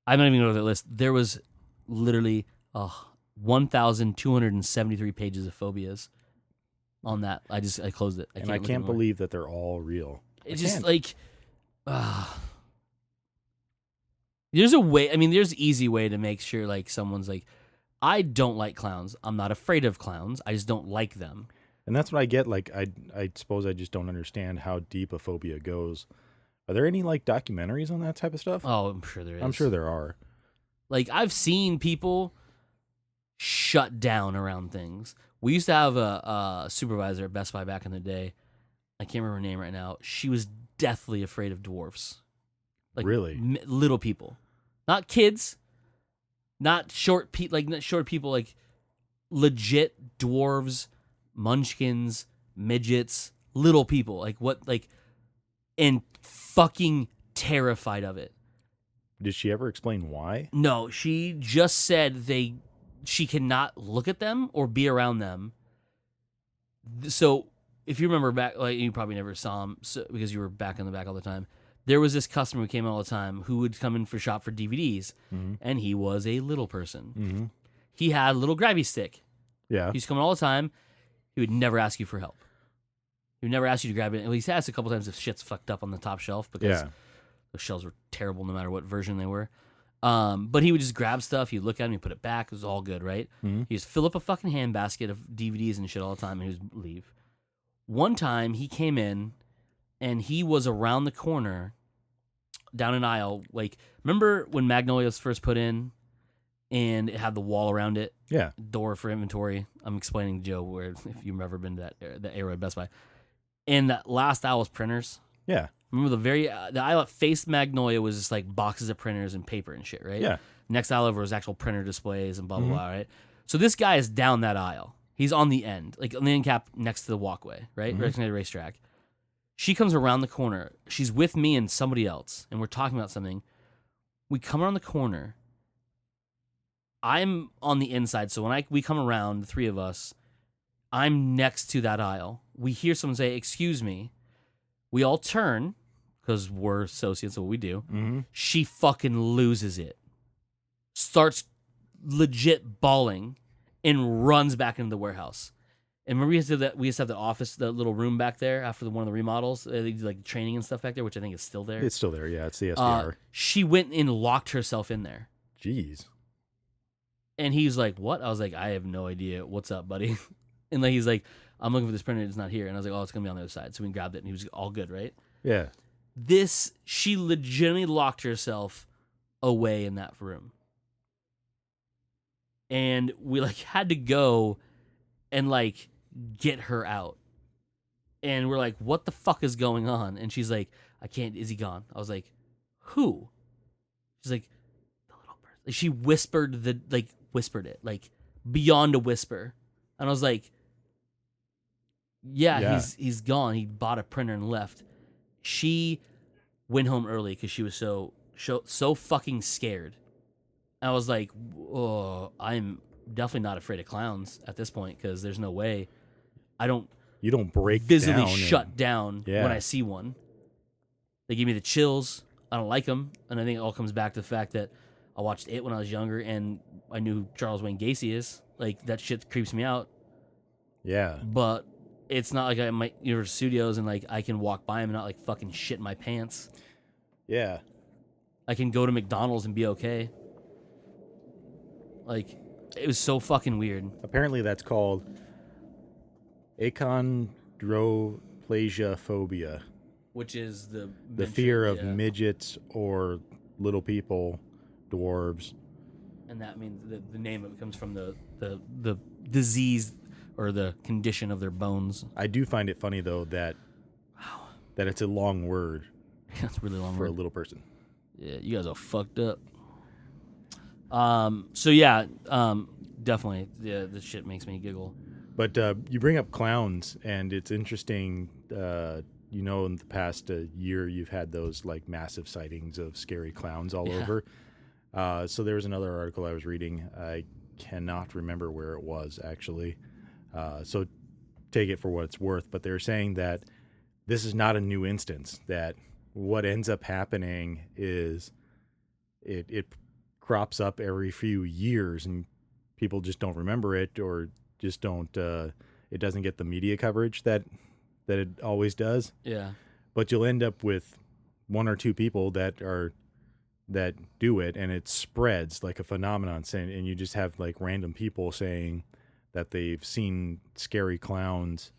[SPEAKER 1] I'm not even going to the list. There was literally 1,273 pages of phobias on that. I closed it.
[SPEAKER 2] I can't believe that they're all real.
[SPEAKER 1] It's just like, there's a way. I mean, there's an easy way to make sure like someone's like, I don't like clowns. I'm not afraid of clowns. I just don't like them.
[SPEAKER 2] And that's what I get. Like, I suppose I just don't understand how deep a phobia goes. Are there any like documentaries on that type of stuff?
[SPEAKER 1] Oh, I'm sure there is.
[SPEAKER 2] I'm sure there are.
[SPEAKER 1] Like, I've seen people shut down around things. We used to have a supervisor at Best Buy back in the day. I can't remember her name right now. She was deathly afraid of dwarfs. Like,
[SPEAKER 2] really?
[SPEAKER 1] Little people. Not kids. Not short people. Like, not short people. Like, legit dwarves, munchkins, midgets, little people. Like, what? Like, and fucking terrified of it.
[SPEAKER 2] Did she ever explain why?
[SPEAKER 1] No, she just said she cannot look at them or be around them. So if you remember back, like you probably never saw him because you were back in the back all the time. There was this customer who came in all the time who would come in for shop for DVDs, and he was a little person.
[SPEAKER 2] Mm-hmm.
[SPEAKER 1] He had a little grabby stick.
[SPEAKER 2] Yeah.
[SPEAKER 1] He's coming all the time. He would never ask you for help. He would never ask you to grab it. Well, he's asked a couple times if shit's fucked up on the top shelf because the shelves were terrible no matter what version they were. But he would just grab stuff. He'd look at them, he'd put it back. It was all good, right?
[SPEAKER 2] Mm-hmm.
[SPEAKER 1] He'd just fill up a fucking handbasket of DVDs and shit all the time, and he would leave. One time, he came in, and he was around the corner, down an aisle. Like, remember when Magnolia was first put in, and it had the wall around it?
[SPEAKER 2] Yeah.
[SPEAKER 1] Door for inventory. I'm explaining to Joe where, if you've ever been to that era at Best Buy. And that last aisle was printers.
[SPEAKER 2] Yeah.
[SPEAKER 1] Remember the aisle that faced Magnolia was just like boxes of printers and paper and shit, right?
[SPEAKER 2] Yeah.
[SPEAKER 1] Next aisle over was actual printer displays and blah blah blah, right? So this guy is down that aisle. He's on the end, like on the end cap next to the walkway, right? Right next to the racetrack. She comes around the corner. She's with me and somebody else, and we're talking about something. We come around the corner. I'm on the inside, so when we come around, the three of us, I'm next to that aisle. We hear someone say, "Excuse me." We all turn, because we're associates of what we do.
[SPEAKER 2] Mm-hmm.
[SPEAKER 1] She fucking loses it. Starts legit bawling and runs back into the warehouse. And remember we used to have the office, the little room back there after one of the remodels, they do like training and stuff back there, which I think is still there.
[SPEAKER 2] It's still there, yeah. It's the SDR.
[SPEAKER 1] She went and locked herself in there.
[SPEAKER 2] Jeez.
[SPEAKER 1] And he's like, "What?" I was like, "I have no idea. What's up, buddy?" And like he's like, "I'm looking for this printer. It's not here." And I was like, "Oh, it's gonna be on the other side." So we grabbed it, and he was all good, right?
[SPEAKER 2] Yeah.
[SPEAKER 1] She legitimately locked herself away in that room. And we like had to go and like get her out. And we're like, "What the fuck is going on?" And she's like, "I can't, is he gone?" I was like, "Who?" She's like, "The little person." Like, she whispered it, like beyond a whisper. And I was like, yeah. He's gone. He bought a printer and left. She went home early because she was so fucking scared. And I was like, "Oh, I'm definitely not afraid of clowns at this point because there's no way
[SPEAKER 2] You don't break
[SPEAKER 1] visibly
[SPEAKER 2] down
[SPEAKER 1] shut down
[SPEAKER 2] Yeah.
[SPEAKER 1] when I see one." They give me the chills. I don't like them, and I think it all comes back to the fact that I watched it when I was younger, and I knew who Charles Wayne Gacy is. Like that shit creeps me out.
[SPEAKER 2] Yeah.
[SPEAKER 1] But it's not like I'm at Universal Studios and like I can walk by him and not like fucking shit my pants.
[SPEAKER 2] Yeah.
[SPEAKER 1] I can go to McDonald's and be okay. Like, it was so fucking weird.
[SPEAKER 2] Apparently that's called achondroplasiophobia.
[SPEAKER 1] Which is the
[SPEAKER 2] fear of midgets or little people, dwarves.
[SPEAKER 1] And that means the name of it comes from the disease or the condition of their bones.
[SPEAKER 2] I do find it funny though that it's a long word.
[SPEAKER 1] That's a really long
[SPEAKER 2] for
[SPEAKER 1] word.
[SPEAKER 2] a little person.
[SPEAKER 1] Yeah, you guys are fucked up. So yeah, definitely, yeah, this shit makes me giggle.
[SPEAKER 2] But you bring up clowns, and it's interesting. In the past year, you've had those like massive sightings of scary clowns all over. So there was another article I was reading. I cannot remember where it was actually. So take it for what it's worth. But they're saying that this is not a new instance. That what ends up happening is it crops up every few years, and people just don't remember it, or just don't. It doesn't get the media coverage that it always does.
[SPEAKER 1] Yeah.
[SPEAKER 2] But you'll end up with one or two people that do it, and it spreads like a phenomenon. And you just have like random people saying that they've seen scary clowns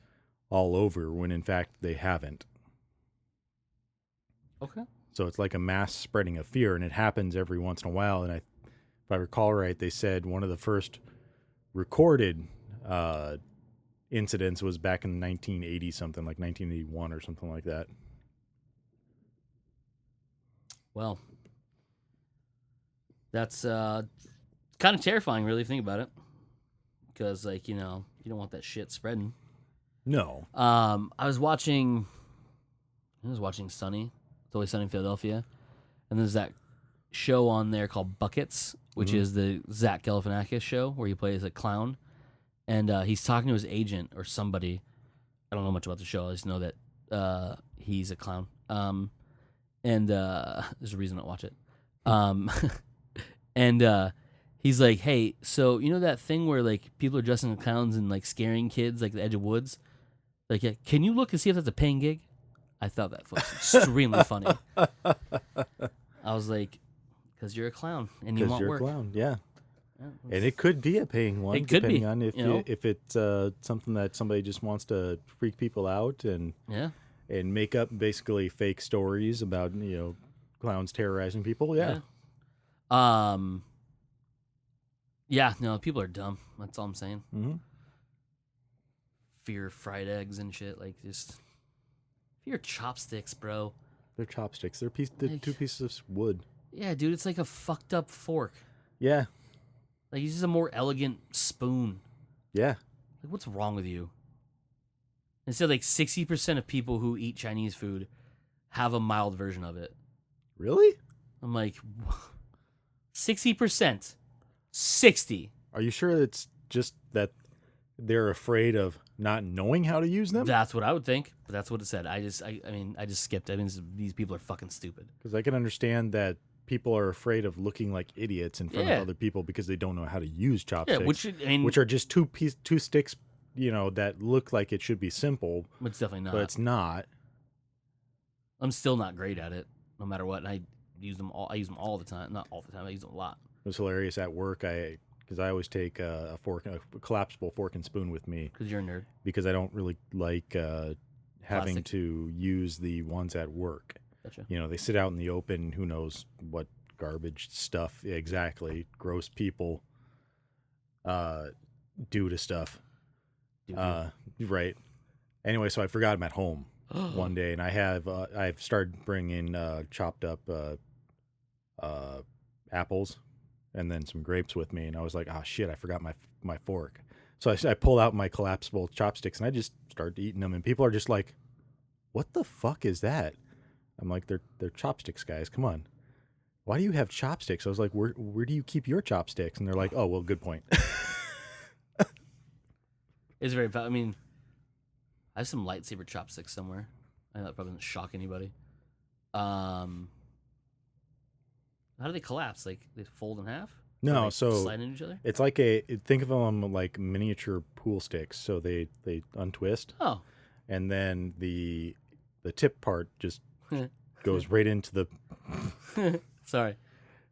[SPEAKER 2] all over, when in fact they haven't.
[SPEAKER 1] Okay.
[SPEAKER 2] So it's like a mass spreading of fear, and it happens every once in a while. And if I recall right, they said one of the first recorded incidents was back in 1980 something, like 1981 or something like that.
[SPEAKER 1] Well, that's kind of terrifying, really, if you think about it. Because, like, you don't want that shit spreading.
[SPEAKER 2] No.
[SPEAKER 1] I was watching Sunny. It's Always Sunny in Philadelphia. And there's that show on there called Buckets, which is the Zach Galifianakis show where he plays a clown. And he's talking to his agent or somebody. I don't know much about the show. I just know that he's a clown. And there's a reason I watch it. And he's like, "Hey, so you know that thing where like people are dressing as clowns and like scaring kids like the edge of woods? Like, yeah, can you look and see if that's a paying gig?" I thought that was extremely funny. I was like, "Because you're a clown and you want work."
[SPEAKER 2] Because you're a clown, yeah. And it could be a paying one,
[SPEAKER 1] it could
[SPEAKER 2] depending
[SPEAKER 1] be,
[SPEAKER 2] on if it's something that somebody just wants to freak people out and make up basically fake stories about clowns terrorizing people. Yeah.
[SPEAKER 1] Yeah. No, people are dumb. That's all I'm saying.
[SPEAKER 2] Mm-hmm.
[SPEAKER 1] Fear of fried eggs and shit, like just Your chopsticks, bro.
[SPEAKER 2] They're chopsticks. They're two pieces of wood.
[SPEAKER 1] Yeah, dude, it's like a fucked up fork.
[SPEAKER 2] Yeah.
[SPEAKER 1] Like, use a more elegant spoon.
[SPEAKER 2] Yeah.
[SPEAKER 1] Like, what's wrong with you? Instead, like 60% of people who eat Chinese food have a mild version of it.
[SPEAKER 2] Really?
[SPEAKER 1] I'm like, 60%. 60.
[SPEAKER 2] Are you sure it's just that they're afraid of not knowing how to use them?
[SPEAKER 1] That's what I would think, but that's what it said. I just skipped. I mean, these people are fucking stupid.
[SPEAKER 2] Because I can understand that people are afraid of looking like idiots in front of other people because they don't know how to use chopsticks.
[SPEAKER 1] Yeah,
[SPEAKER 2] which are just two sticks, that look like it should be simple.
[SPEAKER 1] It's definitely not.
[SPEAKER 2] But it's not.
[SPEAKER 1] I'm still not great at it, no matter what. And I use them all the time. Not all the time. I use them a lot.
[SPEAKER 2] It was hilarious at work. Because I always take a collapsible fork and spoon with me.
[SPEAKER 1] Because you're a nerd.
[SPEAKER 2] Because I don't really like having to use the ones at work.
[SPEAKER 1] Gotcha.
[SPEAKER 2] They sit out in the open. Who knows what garbage stuff exactly gross people do to stuff. Right. Anyway, so I forgot them at home one day, and I've started bringing chopped up apples and then some grapes with me, and I was like, oh shit, I forgot my fork. So I pulled out my collapsible chopsticks and I just started eating them, and people are just like, what the fuck is that? I'm like, they're chopsticks, guys. Come on. Why do you have chopsticks? I was like, where do you keep your chopsticks? And they're like, oh, well, good point.
[SPEAKER 1] It's very. I mean, I have some lightsaber chopsticks somewhere. I know that probably doesn't shock anybody. How do they collapse? Like they fold in half?
[SPEAKER 2] No,
[SPEAKER 1] so slide into each other.
[SPEAKER 2] It's like think of them like miniature pool sticks. So they untwist.
[SPEAKER 1] Oh.
[SPEAKER 2] And then the tip part just goes right into the.
[SPEAKER 1] Sorry.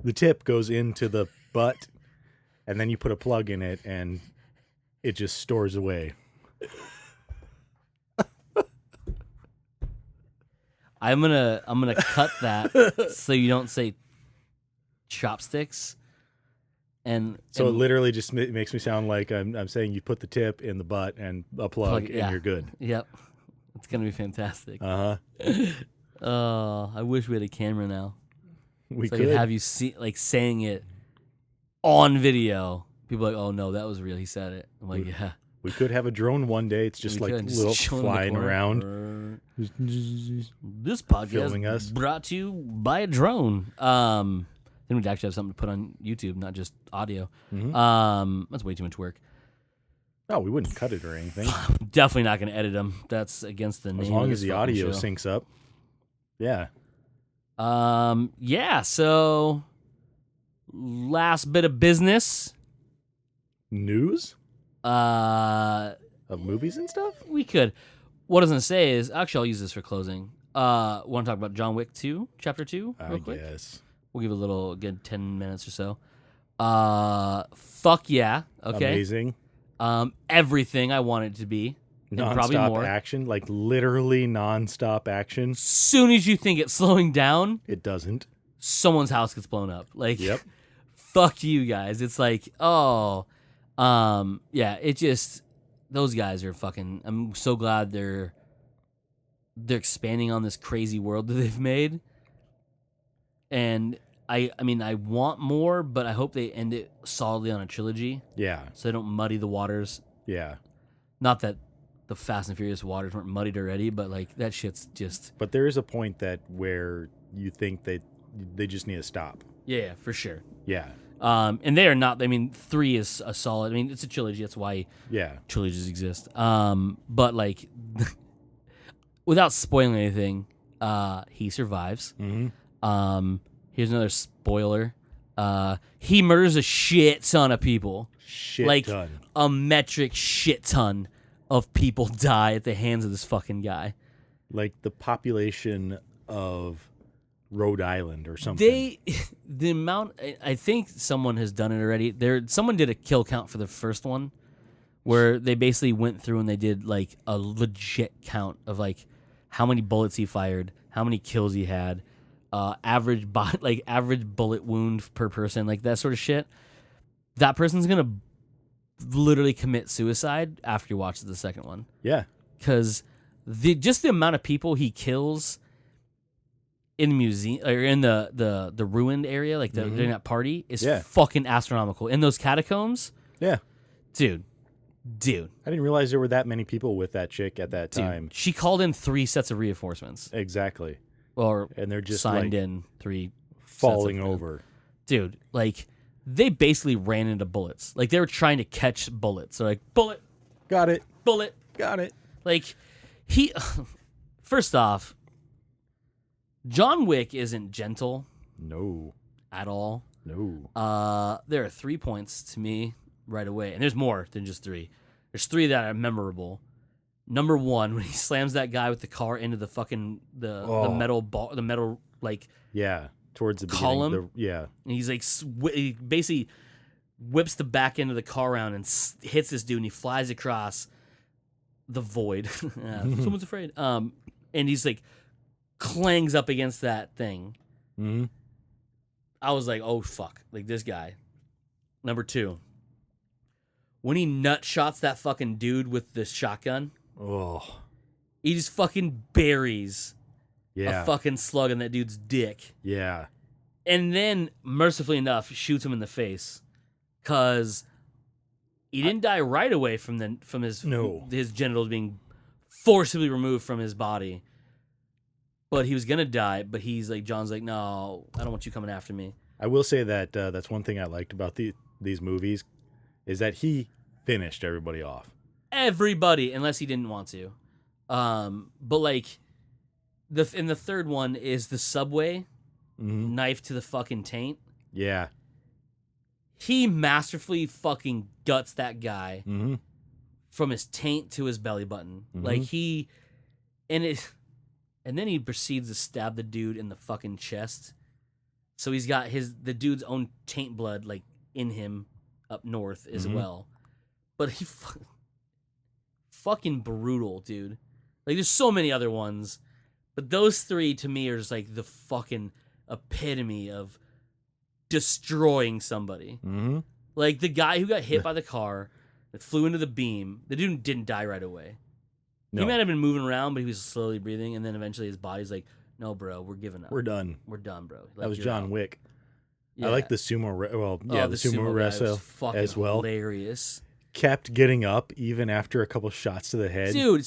[SPEAKER 2] The tip goes into the butt, and then you put a plug in it, and it just stores away.
[SPEAKER 1] I'm gonna cut that so you don't say chopsticks. And
[SPEAKER 2] it literally just makes me sound like I'm saying you put the tip in the butt and a plug and you're good.
[SPEAKER 1] Yep, it's gonna be fantastic.
[SPEAKER 2] Oh,
[SPEAKER 1] I wish we had a camera now.
[SPEAKER 2] We
[SPEAKER 1] so
[SPEAKER 2] could
[SPEAKER 1] I could have you see saying it on video. People are like, oh no, that was real. He said it. I'm like, yeah.
[SPEAKER 2] We could have a drone one day. It's just little flying around.
[SPEAKER 1] This podcast
[SPEAKER 2] us.
[SPEAKER 1] Brought to you by a drone. Then we'd actually have something to put on YouTube, not just audio.
[SPEAKER 2] Mm-hmm.
[SPEAKER 1] That's way too much work.
[SPEAKER 2] No, we wouldn't cut it or anything.
[SPEAKER 1] Definitely not going to edit them. That's against the name.
[SPEAKER 2] As long
[SPEAKER 1] of
[SPEAKER 2] as the audio syncs up. Yeah.
[SPEAKER 1] Yeah. So, last bit of business.
[SPEAKER 2] News. Of movies and stuff.
[SPEAKER 1] We could. What I was going to say is, actually, I'll use this for closing. Want to talk about John Wick 2, Chapter 2, real quick?
[SPEAKER 2] Yes.
[SPEAKER 1] We'll give it a little, good 10 minutes or so. Fuck yeah. Okay.
[SPEAKER 2] Amazing.
[SPEAKER 1] Everything I want it to be.
[SPEAKER 2] Non-stop
[SPEAKER 1] probably more.
[SPEAKER 2] action, like literally non-stop action.
[SPEAKER 1] Soon as you think it's slowing down,
[SPEAKER 2] it doesn't.
[SPEAKER 1] Someone's house gets blown up. Like,
[SPEAKER 2] yep.
[SPEAKER 1] Fuck you guys. It's like, yeah, it just, those guys are fucking, I'm so glad they're expanding on this crazy world that they've made. And I mean, I want more, but I hope they end it solidly on a trilogy.
[SPEAKER 2] Yeah.
[SPEAKER 1] So they don't muddy the waters.
[SPEAKER 2] Yeah.
[SPEAKER 1] Not that the Fast and Furious waters weren't muddied already, but like that shit's just.
[SPEAKER 2] But there is a point where you think they just need to stop.
[SPEAKER 1] Yeah, for sure.
[SPEAKER 2] Yeah.
[SPEAKER 1] And they are not. I mean, 3 is a solid. I mean, it's a trilogy. That's why trilogies exist. But like, without spoiling anything, he survives.
[SPEAKER 2] Mm-hmm.
[SPEAKER 1] Here's another spoiler. He murders a shit ton of people.
[SPEAKER 2] Shit ton.
[SPEAKER 1] A metric shit ton of people die at the hands of this fucking guy.
[SPEAKER 2] Like the population of Rhode Island or something.
[SPEAKER 1] The amount, I think someone has done it already. Someone did a kill count for the first one, where they basically went through and they did like a legit count of like how many bullets he fired, how many kills he had, average bullet wound per person, like that sort of shit. That person's gonna literally commit suicide after you watch the second one.
[SPEAKER 2] Yeah,
[SPEAKER 1] because just the amount of people he kills in the museum or in the ruined area, like during that party, is fucking astronomical. In those catacombs, dude.
[SPEAKER 2] I didn't realize there were that many people with that chick at that time.
[SPEAKER 1] She called in 3 sets of reinforcements.
[SPEAKER 2] Exactly.
[SPEAKER 1] And
[SPEAKER 2] they're just
[SPEAKER 1] signed in 3
[SPEAKER 2] falling over.
[SPEAKER 1] Dude, like they basically ran into bullets. Like they were trying to catch bullets. They're like, bullet,
[SPEAKER 2] got it,
[SPEAKER 1] bullet,
[SPEAKER 2] got it.
[SPEAKER 1] Like first off, John Wick isn't gentle.
[SPEAKER 2] No.
[SPEAKER 1] At all.
[SPEAKER 2] No.
[SPEAKER 1] There are 3 points to me right away, and there's more than just 3. There's 3 that are memorable. Number 1, when he slams that guy with the car into the fucking the metal ball, the metal like
[SPEAKER 2] towards the
[SPEAKER 1] column.
[SPEAKER 2] And
[SPEAKER 1] he's like he basically whips the back end of the car around and hits this dude, and he flies across the void. Someone's afraid. And he's like clangs up against that thing.
[SPEAKER 2] Mm-hmm.
[SPEAKER 1] I was like, oh fuck, like this guy. Number 2, when he nut shots that fucking dude with the shotgun.
[SPEAKER 2] Oh,
[SPEAKER 1] he just fucking buries
[SPEAKER 2] a
[SPEAKER 1] fucking slug in that dude's dick.
[SPEAKER 2] Yeah.
[SPEAKER 1] And then, mercifully enough, shoots him in the face. Because he didn't die right away from his genitals being forcibly removed from his body. But he was going to die, but John's like, no, I don't want you coming after me.
[SPEAKER 2] I will say that that's one thing I liked about these movies, is that he finished everybody off.
[SPEAKER 1] Everybody, unless he didn't want to. But like, in the third one is the subway knife to the fucking taint.
[SPEAKER 2] Yeah.
[SPEAKER 1] He masterfully fucking guts that guy from his taint to his belly button. Like and then he proceeds to stab the dude in the fucking chest. So he's got the dude's own taint blood like in him up north as well. But he fucking brutal, dude. Like there's so many other ones, but those 3 to me are just like the fucking epitome of destroying somebody. Like the guy who got hit by the car that flew into the beam, the dude didn't die right away. No. He might have been moving around, but he was slowly breathing, and then eventually his body's like, no, bro, we're giving up.
[SPEAKER 2] We're done,
[SPEAKER 1] bro. Like,
[SPEAKER 2] that was John Wick.
[SPEAKER 1] Yeah.
[SPEAKER 2] I like the sumo. The sumo wrestler as well.
[SPEAKER 1] Hilarious.
[SPEAKER 2] Kept getting up even after a couple shots to the head.
[SPEAKER 1] Dude,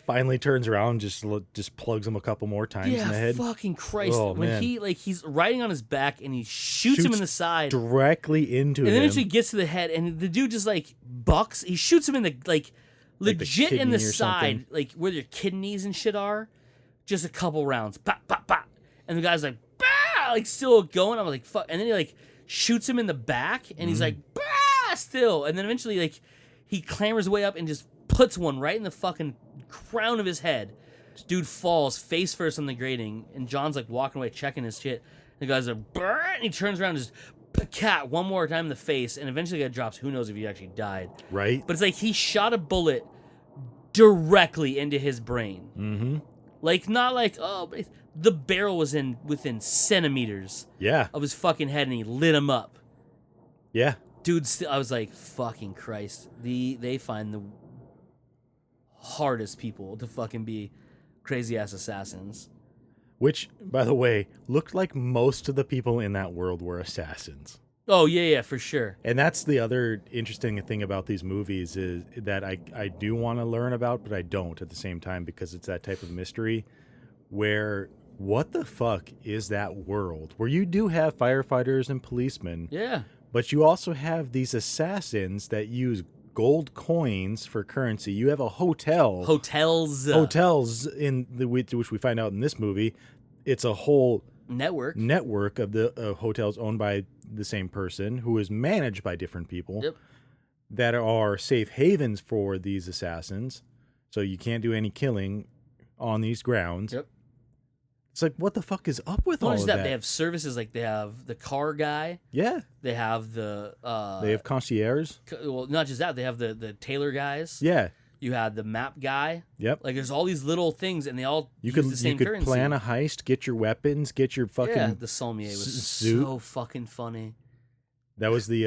[SPEAKER 2] finally turns around, just plugs him a couple more times in the head.
[SPEAKER 1] Fucking Christ! When he's riding on his back and he shoots him in the side
[SPEAKER 2] directly into him,
[SPEAKER 1] and then eventually gets to the head, and the dude just like bucks. He shoots him in the legit in the side, like where your kidneys and shit are. Just a couple rounds, pop, pop, pop, and the guy's like, bah! Like still going. I'm like, fuck, and then he like shoots him in the back, and he's like, bah! Still, and then eventually like he clambers way up and just puts one right in the fucking crown of his head. Dude falls face first on the grating, and John's like walking away checking his shit. The guy's like, brr, and he turns around and just cat one more time in the face, and eventually the guy drops. Who knows if he actually died?
[SPEAKER 2] Right.
[SPEAKER 1] But it's like he shot a bullet directly into his brain. Like not like the barrel was within centimeters. Of his fucking head, and he lit him up.
[SPEAKER 2] Yeah.
[SPEAKER 1] Dude, I was like, fucking Christ. They find the hardest people to fucking be crazy-ass assassins.
[SPEAKER 2] Which, by the way, looked like most of the people in that world were assassins.
[SPEAKER 1] Oh, yeah, for sure.
[SPEAKER 2] And that's the other interesting thing about these movies is that I do want to learn about, but I don't at the same time because it's that type of mystery where what the fuck is that world where you do have firefighters and policemen.
[SPEAKER 1] Yeah.
[SPEAKER 2] But you also have these assassins that use gold coins for currency. You have a hotels which we find out in this movie. It's a whole network of the hotels owned by the same person who is managed by different people that are safe havens for these assassins. So you can't do any killing on these grounds. It's like, what the fuck is up with all of that?
[SPEAKER 1] They have services, like they have the car guy.
[SPEAKER 2] Yeah.
[SPEAKER 1] They have
[SPEAKER 2] they have concierge.
[SPEAKER 1] Well, not just that. They have the tailor guys.
[SPEAKER 2] Yeah.
[SPEAKER 1] You had the map guy.
[SPEAKER 2] Yep.
[SPEAKER 1] Like there's all these little things, and they all use the same currency.
[SPEAKER 2] You could plan a heist, get your weapons, get your fucking
[SPEAKER 1] the Sommier was so fucking funny.
[SPEAKER 2] That was the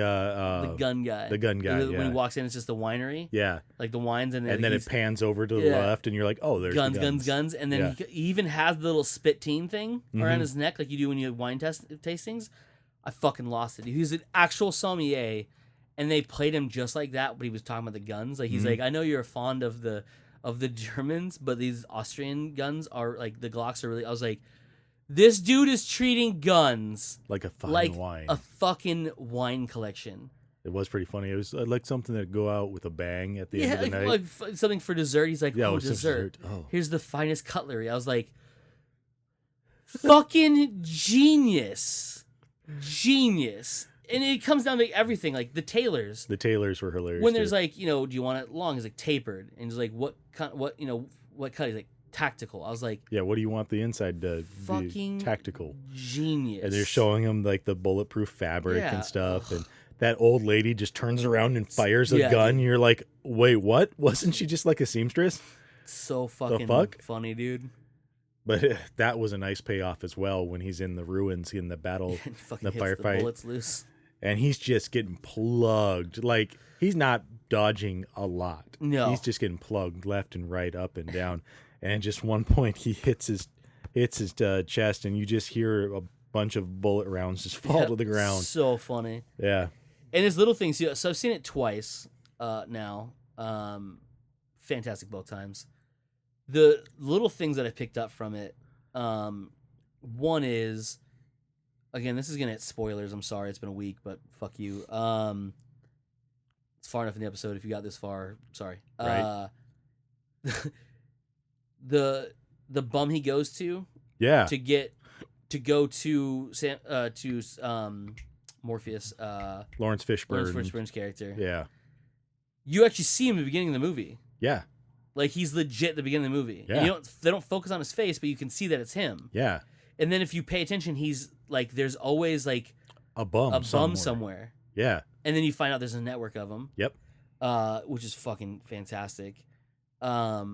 [SPEAKER 1] gun guy.
[SPEAKER 2] The gun guy.
[SPEAKER 1] When he walks in, it's just the winery.
[SPEAKER 2] Yeah.
[SPEAKER 1] Like the wines, and
[SPEAKER 2] then it pans over to the left, and you're like, oh, there's
[SPEAKER 1] guns. And then he even has the little spitteen thing around his neck, like you do when you have wine tastings. I fucking lost it. He was an actual sommelier, and they played him just like that. But he was talking about the guns. Like he's like, I know you're fond of the Germans, but these Austrian guns are like the Glocks are really. I was like, this dude is treating guns
[SPEAKER 2] like a fine wine,
[SPEAKER 1] a fucking wine collection.
[SPEAKER 2] It was pretty funny. It was like something that go out with a bang at the end of the night.
[SPEAKER 1] Like something for dessert. He's like, oh, dessert.
[SPEAKER 2] Oh.
[SPEAKER 1] Here's the finest cutlery. I was like, fucking genius. And it comes down to everything, like the tailors.
[SPEAKER 2] The tailors were hilarious.
[SPEAKER 1] When there's like, do you want it long? He's like tapered, and he's like, what cut? He's like tactical. I was like,
[SPEAKER 2] yeah, what do you want the inside to
[SPEAKER 1] fucking
[SPEAKER 2] be? Tactical.
[SPEAKER 1] Genius.
[SPEAKER 2] And they're showing him like the bulletproof fabric and stuff, and that old lady just turns around and fires a gun. You're like, wait, what? Wasn't she just like a seamstress?
[SPEAKER 1] So fucking funny, dude.
[SPEAKER 2] But that was a nice payoff as well when he's in the ruins in the battle, the firefight.
[SPEAKER 1] The bullets loose.
[SPEAKER 2] And he's just getting plugged. Like, he's not dodging a lot.
[SPEAKER 1] No.
[SPEAKER 2] He's just getting plugged left and right, up and down. And just one point, he hits his chest, and you just hear a bunch of bullet rounds just fall to the ground.
[SPEAKER 1] So funny.
[SPEAKER 2] Yeah.
[SPEAKER 1] And his little things. So I've seen it twice now. Fantastic both times. The little things that I picked up from it, one is, again, this is going to hit spoilers. I'm sorry, it's been a week, but fuck you. It's far enough in the episode if you got this far. Sorry.
[SPEAKER 2] Right.
[SPEAKER 1] The bum he goes to, to go to Morpheus,
[SPEAKER 2] Lawrence
[SPEAKER 1] Fishburne's character.
[SPEAKER 2] Yeah.
[SPEAKER 1] You actually see him at the beginning of the movie.
[SPEAKER 2] Yeah.
[SPEAKER 1] Like, he's legit at the beginning of the movie.
[SPEAKER 2] Yeah.
[SPEAKER 1] And they don't focus on his face, but you can see that it's him.
[SPEAKER 2] Yeah.
[SPEAKER 1] And then if you pay attention, he's like, there's always like
[SPEAKER 2] a bum
[SPEAKER 1] somewhere.
[SPEAKER 2] Yeah.
[SPEAKER 1] And then you find out there's a network of them.
[SPEAKER 2] Yep.
[SPEAKER 1] Which is fucking fantastic.
[SPEAKER 2] I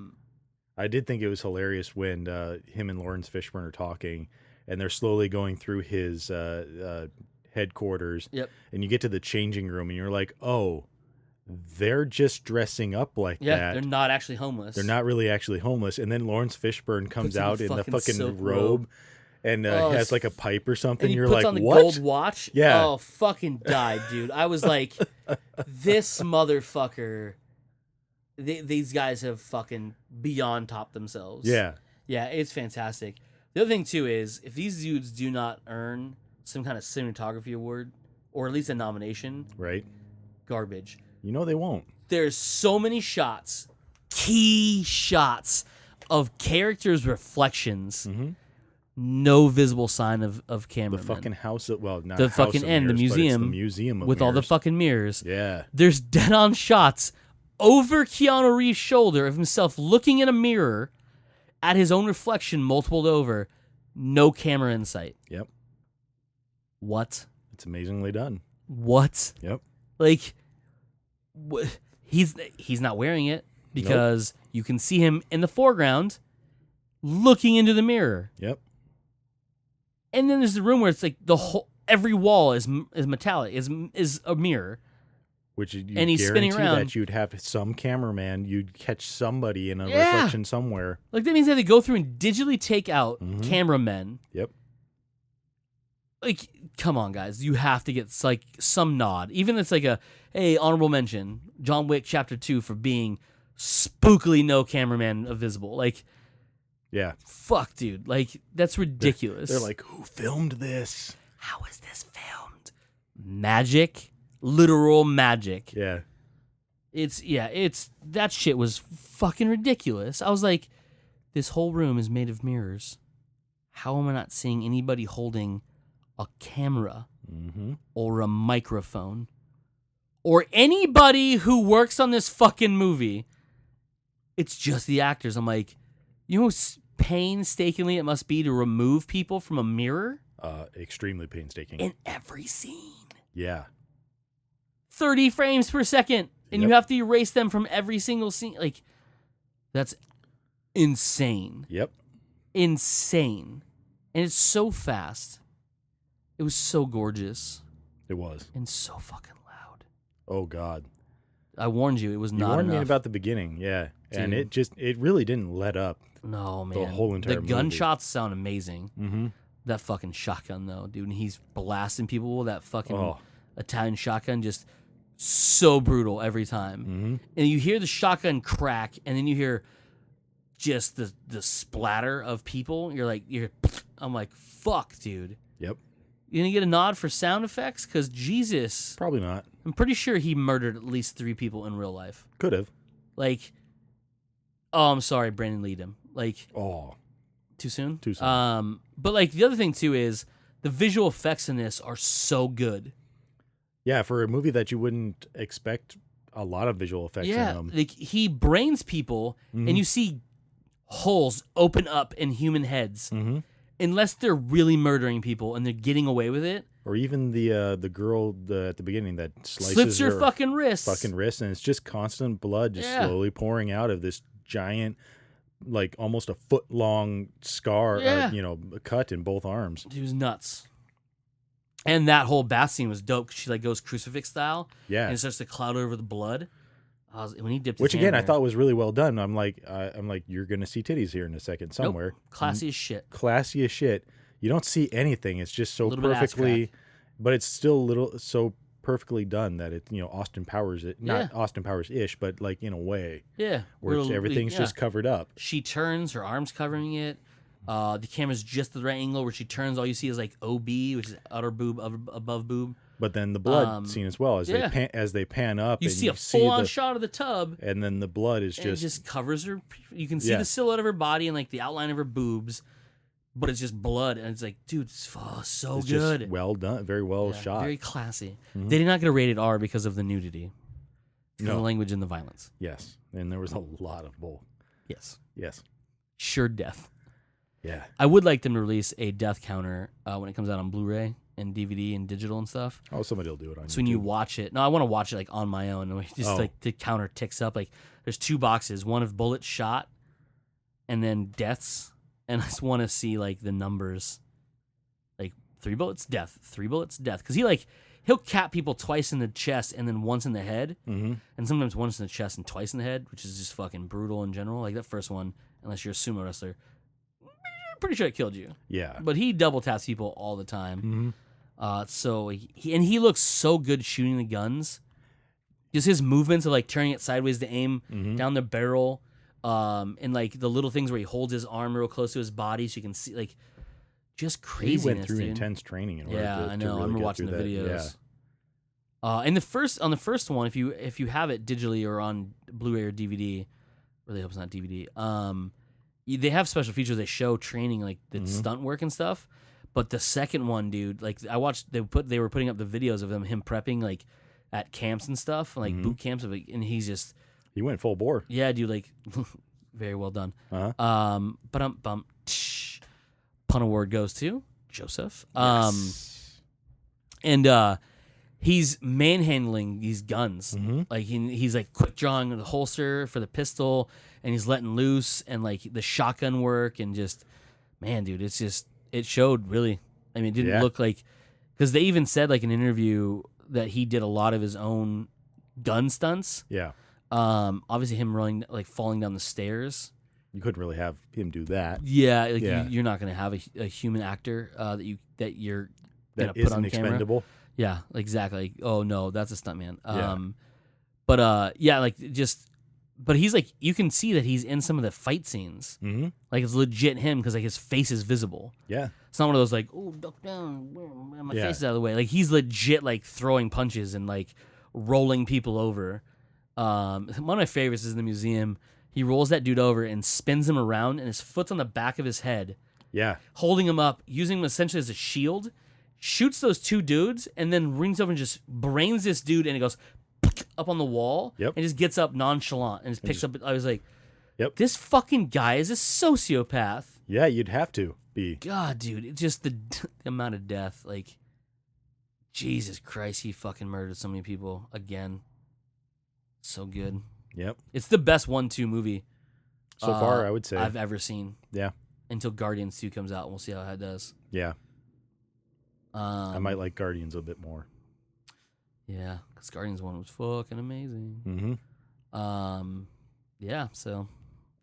[SPEAKER 2] did think it was hilarious when him and Lawrence Fishburne are talking, and they're slowly going through his headquarters.
[SPEAKER 1] Yep.
[SPEAKER 2] And you get to the changing room, and you're like, oh, they're just dressing up like that.
[SPEAKER 1] Yeah, they're not actually homeless.
[SPEAKER 2] They're not really actually homeless. And then Lawrence Fishburne comes out in the fucking robe and has like a pipe or something.
[SPEAKER 1] And he
[SPEAKER 2] you're
[SPEAKER 1] puts
[SPEAKER 2] like,
[SPEAKER 1] on the
[SPEAKER 2] what?
[SPEAKER 1] gold watch.
[SPEAKER 2] Yeah.
[SPEAKER 1] Oh, fucking died, dude. I was like, this motherfucker. These guys have fucking beyond topped themselves.
[SPEAKER 2] Yeah.
[SPEAKER 1] Yeah, it's fantastic. The other thing, too, is if these dudes do not earn some kind of cinematography award, or at least a nomination,
[SPEAKER 2] right?
[SPEAKER 1] Garbage.
[SPEAKER 2] You know they won't.
[SPEAKER 1] There's so many shots, key shots, of characters' reflections.
[SPEAKER 2] Mm-hmm.
[SPEAKER 1] No visible sign of cameramen.
[SPEAKER 2] The fucking house of, well, not
[SPEAKER 1] the
[SPEAKER 2] house
[SPEAKER 1] fucking
[SPEAKER 2] of
[SPEAKER 1] end,
[SPEAKER 2] mirrors,
[SPEAKER 1] the museum,
[SPEAKER 2] but it's the museum of
[SPEAKER 1] with
[SPEAKER 2] mirrors.
[SPEAKER 1] all the fucking mirrors.
[SPEAKER 2] Yeah.
[SPEAKER 1] There's dead-on shots over Keanu Reeves' shoulder of himself looking in a mirror at his own reflection multiple over. No camera in sight.
[SPEAKER 2] Yep.
[SPEAKER 1] What?
[SPEAKER 2] It's amazingly done.
[SPEAKER 1] What?
[SPEAKER 2] Yep.
[SPEAKER 1] Like, he's not wearing it because you can see him in the foreground looking into the mirror.
[SPEAKER 2] Yep.
[SPEAKER 1] And then there's the room where it's like every wall is metallic, is a mirror.
[SPEAKER 2] Which you
[SPEAKER 1] and he's spinning around.
[SPEAKER 2] That you'd have some cameraman, you'd catch somebody in a reflection somewhere.
[SPEAKER 1] Like, that means that they go through and digitally take out cameramen.
[SPEAKER 2] Yep.
[SPEAKER 1] Like, come on, guys. You have to get like some nod. Even if it's like honorable mention, John Wick Chapter 2 for being spookily no cameraman visible. Like,
[SPEAKER 2] yeah.
[SPEAKER 1] Fuck, dude. Like, that's ridiculous.
[SPEAKER 2] They're like, who filmed this?
[SPEAKER 1] How is this filmed? Magic. Literal magic.
[SPEAKER 2] Yeah.
[SPEAKER 1] It's that shit was fucking ridiculous. I was like, this whole room is made of mirrors. How am I not seeing anybody holding a camera or a microphone or anybody who works on this fucking movie? It's just the actors. I'm like, you know how painstakingly it must be to remove people from a mirror?
[SPEAKER 2] Extremely painstaking.
[SPEAKER 1] In every scene.
[SPEAKER 2] Yeah.
[SPEAKER 1] 30 frames per second, and you have to erase them from every single scene. Like, that's insane.
[SPEAKER 2] Yep.
[SPEAKER 1] Insane. And it's so fast. It was so gorgeous.
[SPEAKER 2] It was.
[SPEAKER 1] and so fucking loud.
[SPEAKER 2] Oh God.
[SPEAKER 1] I warned you, it was
[SPEAKER 2] You
[SPEAKER 1] not
[SPEAKER 2] warned
[SPEAKER 1] enough.
[SPEAKER 2] me about the beginning, yeah. And
[SPEAKER 1] Dude.
[SPEAKER 2] it really didn't let up.
[SPEAKER 1] No, man.
[SPEAKER 2] whole entire
[SPEAKER 1] The
[SPEAKER 2] movie.
[SPEAKER 1] gunshots sound amazing.
[SPEAKER 2] Mm-hmm.
[SPEAKER 1] That fucking shotgun, though, dude. And he's blasting people with that fucking
[SPEAKER 2] Oh.
[SPEAKER 1] Italian shotgun, just so brutal every time.
[SPEAKER 2] Mm-hmm.
[SPEAKER 1] And you hear the shotgun crack, and then you hear just the splatter of people. I'm like, fuck, dude.
[SPEAKER 2] Yep.
[SPEAKER 1] You gonna get a nod for sound effects? Because Jesus,
[SPEAKER 2] Probably not.
[SPEAKER 1] I'm pretty sure he murdered at least 3 people in real life.
[SPEAKER 2] Could have.
[SPEAKER 1] Like, oh, I'm sorry, Brandon Lead him. Like,
[SPEAKER 2] Oh.
[SPEAKER 1] too soon?
[SPEAKER 2] Too soon.
[SPEAKER 1] But like the other thing too is the visual effects in this are so good.
[SPEAKER 2] Yeah, for a movie that you wouldn't expect a lot of visual effects in
[SPEAKER 1] Yeah,
[SPEAKER 2] them.
[SPEAKER 1] like he brains people, and you see holes open up in human heads, unless they're really murdering people and they're getting away with it.
[SPEAKER 2] Or even the girl at the beginning that slices
[SPEAKER 1] Slits your
[SPEAKER 2] her
[SPEAKER 1] fucking wrists.
[SPEAKER 2] fucking wrist, and it's just constant blood just
[SPEAKER 1] Yeah.
[SPEAKER 2] slowly pouring out of this giant, like almost a foot long scar,
[SPEAKER 1] Yeah.
[SPEAKER 2] or, cut in both arms.
[SPEAKER 1] He was nuts. And that whole bath scene was dope. 'Cause she like goes crucifix style,
[SPEAKER 2] Yeah.
[SPEAKER 1] and it starts to cloud over the blood. When he dipped,
[SPEAKER 2] Which
[SPEAKER 1] his
[SPEAKER 2] again,
[SPEAKER 1] hand
[SPEAKER 2] I
[SPEAKER 1] there.
[SPEAKER 2] thought was really well done. I'm like, you're gonna see titties here in a second
[SPEAKER 1] Nope.
[SPEAKER 2] somewhere.
[SPEAKER 1] Classy as shit.
[SPEAKER 2] Classy as shit. You don't see anything. It's just so
[SPEAKER 1] A little bit of ass
[SPEAKER 2] perfectly, but it's still so perfectly done that it, Austin Powers it, not
[SPEAKER 1] Yeah.
[SPEAKER 2] Austin Powers ish, but like in a way
[SPEAKER 1] Yeah,
[SPEAKER 2] where
[SPEAKER 1] Little-
[SPEAKER 2] everything's
[SPEAKER 1] yeah.
[SPEAKER 2] just covered up.
[SPEAKER 1] She turns, her arms covering it. The camera's just at the right angle where she turns. All you see is like OB, which is outer boob, above boob.
[SPEAKER 2] But then the blood scene as well as
[SPEAKER 1] yeah.
[SPEAKER 2] they pan up.
[SPEAKER 1] You
[SPEAKER 2] and
[SPEAKER 1] see a
[SPEAKER 2] see
[SPEAKER 1] full-on
[SPEAKER 2] the-
[SPEAKER 1] shot of the tub,
[SPEAKER 2] and then the blood is
[SPEAKER 1] and it
[SPEAKER 2] just
[SPEAKER 1] just covers her. You can see
[SPEAKER 2] Yeah.
[SPEAKER 1] the silhouette of her body and like the outline of her boobs, but it's just blood, and it's like, dude, it's so
[SPEAKER 2] it's
[SPEAKER 1] good.
[SPEAKER 2] just well done, very well
[SPEAKER 1] Yeah,
[SPEAKER 2] shot.
[SPEAKER 1] very classy. They did not get a rated R because of the nudity, because of
[SPEAKER 2] No.
[SPEAKER 1] the language and the violence.
[SPEAKER 2] Yes, and there was a lot of both.
[SPEAKER 1] Yes,
[SPEAKER 2] Yes,
[SPEAKER 1] sure death.
[SPEAKER 2] yeah,
[SPEAKER 1] I would like them to release a death counter when it comes out on Blu-ray and DVD and digital and stuff.
[SPEAKER 2] oh, somebody will do it on.
[SPEAKER 1] So when you
[SPEAKER 2] YouTube.
[SPEAKER 1] watch it, no, I want to watch it like on my own, and just
[SPEAKER 2] Oh.
[SPEAKER 1] like the counter ticks up. Like there's 2 boxes, one of bullets shot, and then deaths, and I just want to see like the numbers, like 3 bullets, death, 3 bullets, death, because he'll cap people twice in the chest and then once in the head, and sometimes once in the chest and twice in the head, which is just fucking brutal in general. Like that first one, unless you're a sumo wrestler, I'm pretty sure it killed you.
[SPEAKER 2] Yeah,
[SPEAKER 1] But he double taps people all the time. So he looks so good shooting the guns. Just his movements of like turning it sideways to aim down the barrel, and like the little things where he holds his arm real close to his body so you can see, like, just craziness.
[SPEAKER 2] he went through
[SPEAKER 1] dude.
[SPEAKER 2] intense training in order
[SPEAKER 1] Yeah,
[SPEAKER 2] to,
[SPEAKER 1] I
[SPEAKER 2] to
[SPEAKER 1] know. I
[SPEAKER 2] really
[SPEAKER 1] remember
[SPEAKER 2] get
[SPEAKER 1] watching the
[SPEAKER 2] through that.
[SPEAKER 1] videos. And on the first one, if you have it digitally or on Blu-ray or DVD, really hope it's not DVD. They have special features. They show training, like the stunt work and stuff. But the second one, dude, like I watched, they were putting up the videos of him prepping like at camps and stuff, like boot camps, and he's just
[SPEAKER 2] He went full bore.
[SPEAKER 1] yeah, dude, like very well done.
[SPEAKER 2] Uh-huh.
[SPEAKER 1] Pun award goes to Joseph.
[SPEAKER 2] Yes.
[SPEAKER 1] And he's manhandling these guns. Like he's like quick drawing the holster for the pistol, and he's letting loose, and like the shotgun work, and just man, dude, it showed really. I mean, it didn't
[SPEAKER 2] Yeah.
[SPEAKER 1] look like, because they even said like in an interview that he did a lot of his own gun stunts.
[SPEAKER 2] Yeah,
[SPEAKER 1] Obviously him rolling, like falling down the stairs.
[SPEAKER 2] you couldn't really have him do that.
[SPEAKER 1] Yeah, like
[SPEAKER 2] Yeah.
[SPEAKER 1] you're not gonna have a human actor that you're gonna
[SPEAKER 2] That
[SPEAKER 1] put on
[SPEAKER 2] isn't
[SPEAKER 1] camera.
[SPEAKER 2] expendable.
[SPEAKER 1] Yeah, exactly. Like, oh no, that's a stuntman.
[SPEAKER 2] Yeah.
[SPEAKER 1] But yeah, like but he's like, you can see that he's in some of the fight scenes.
[SPEAKER 2] Mm-hmm.
[SPEAKER 1] Like it's legit him because like his face is visible.
[SPEAKER 2] Yeah,
[SPEAKER 1] It's not one of those like, oh, duck down, my
[SPEAKER 2] Yeah.
[SPEAKER 1] face is out of the way. Like he's legit like throwing punches and like rolling people over. One of my favorites is in the museum. He rolls that dude over and spins him around, and his foot's on the back of his head,
[SPEAKER 2] yeah,
[SPEAKER 1] holding him up, using him essentially as a shield, shoots those 2 dudes, and then rings over and just brains this dude, and it goes up on the wall,
[SPEAKER 2] Yep.
[SPEAKER 1] and just gets up nonchalant and just picks up. I was like,
[SPEAKER 2] Yep.
[SPEAKER 1] this fucking guy is a sociopath.
[SPEAKER 2] yeah. You'd have to be.
[SPEAKER 1] God, dude, it's just the amount of death. Like, Jesus Christ, he fucking murdered so many people again. So good.
[SPEAKER 2] Yep.
[SPEAKER 1] It's the best 1-2 movie
[SPEAKER 2] So far, I would say.
[SPEAKER 1] I've ever seen.
[SPEAKER 2] Yeah.
[SPEAKER 1] Until Guardians 2 comes out, and we'll see how that does.
[SPEAKER 2] Yeah. I
[SPEAKER 1] Um,
[SPEAKER 2] might like Guardians a bit more.
[SPEAKER 1] Yeah, because Guardians 1 was fucking amazing.
[SPEAKER 2] Mm-hmm.
[SPEAKER 1] Yeah, so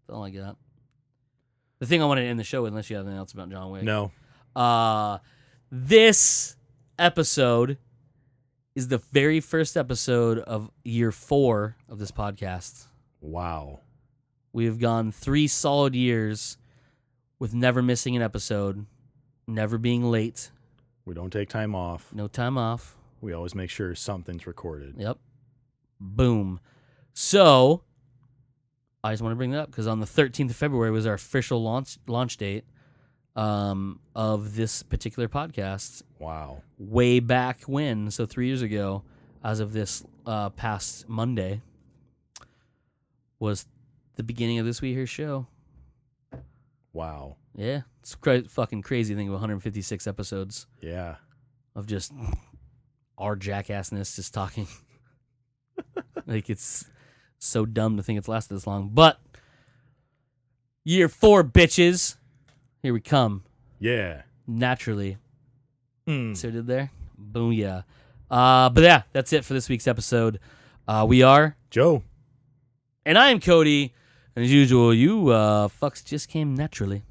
[SPEAKER 1] that's all I got. The thing I wanted to end the show with, unless you have anything else about John Wick.
[SPEAKER 2] No.
[SPEAKER 1] This episode is the very first episode of year 4 of this podcast.
[SPEAKER 2] Wow.
[SPEAKER 1] We have gone 3 solid years with never missing an episode, never being late.
[SPEAKER 2] We don't take time off.
[SPEAKER 1] No time off.
[SPEAKER 2] We always make sure something's recorded.
[SPEAKER 1] Yep. Boom. So, I just want to bring that up because on the 13th of February was our official launch date of this particular podcast.
[SPEAKER 2] Wow.
[SPEAKER 1] Way back when, so 3 years ago, as of this past Monday, was the beginning of this We Hear show.
[SPEAKER 2] Wow.
[SPEAKER 1] Yeah, it's fucking crazy to think of 156 episodes.
[SPEAKER 2] Yeah.
[SPEAKER 1] Of just our jackassness just talking. Like, it's so dumb to think it's lasted this long. But year 4, bitches. Here we come.
[SPEAKER 2] Yeah.
[SPEAKER 1] Naturally. So did there? Boom, yeah. But yeah, that's it for this week's episode. We are
[SPEAKER 2] Joe.
[SPEAKER 1] And I am Cody. And as usual, you fucks just came naturally.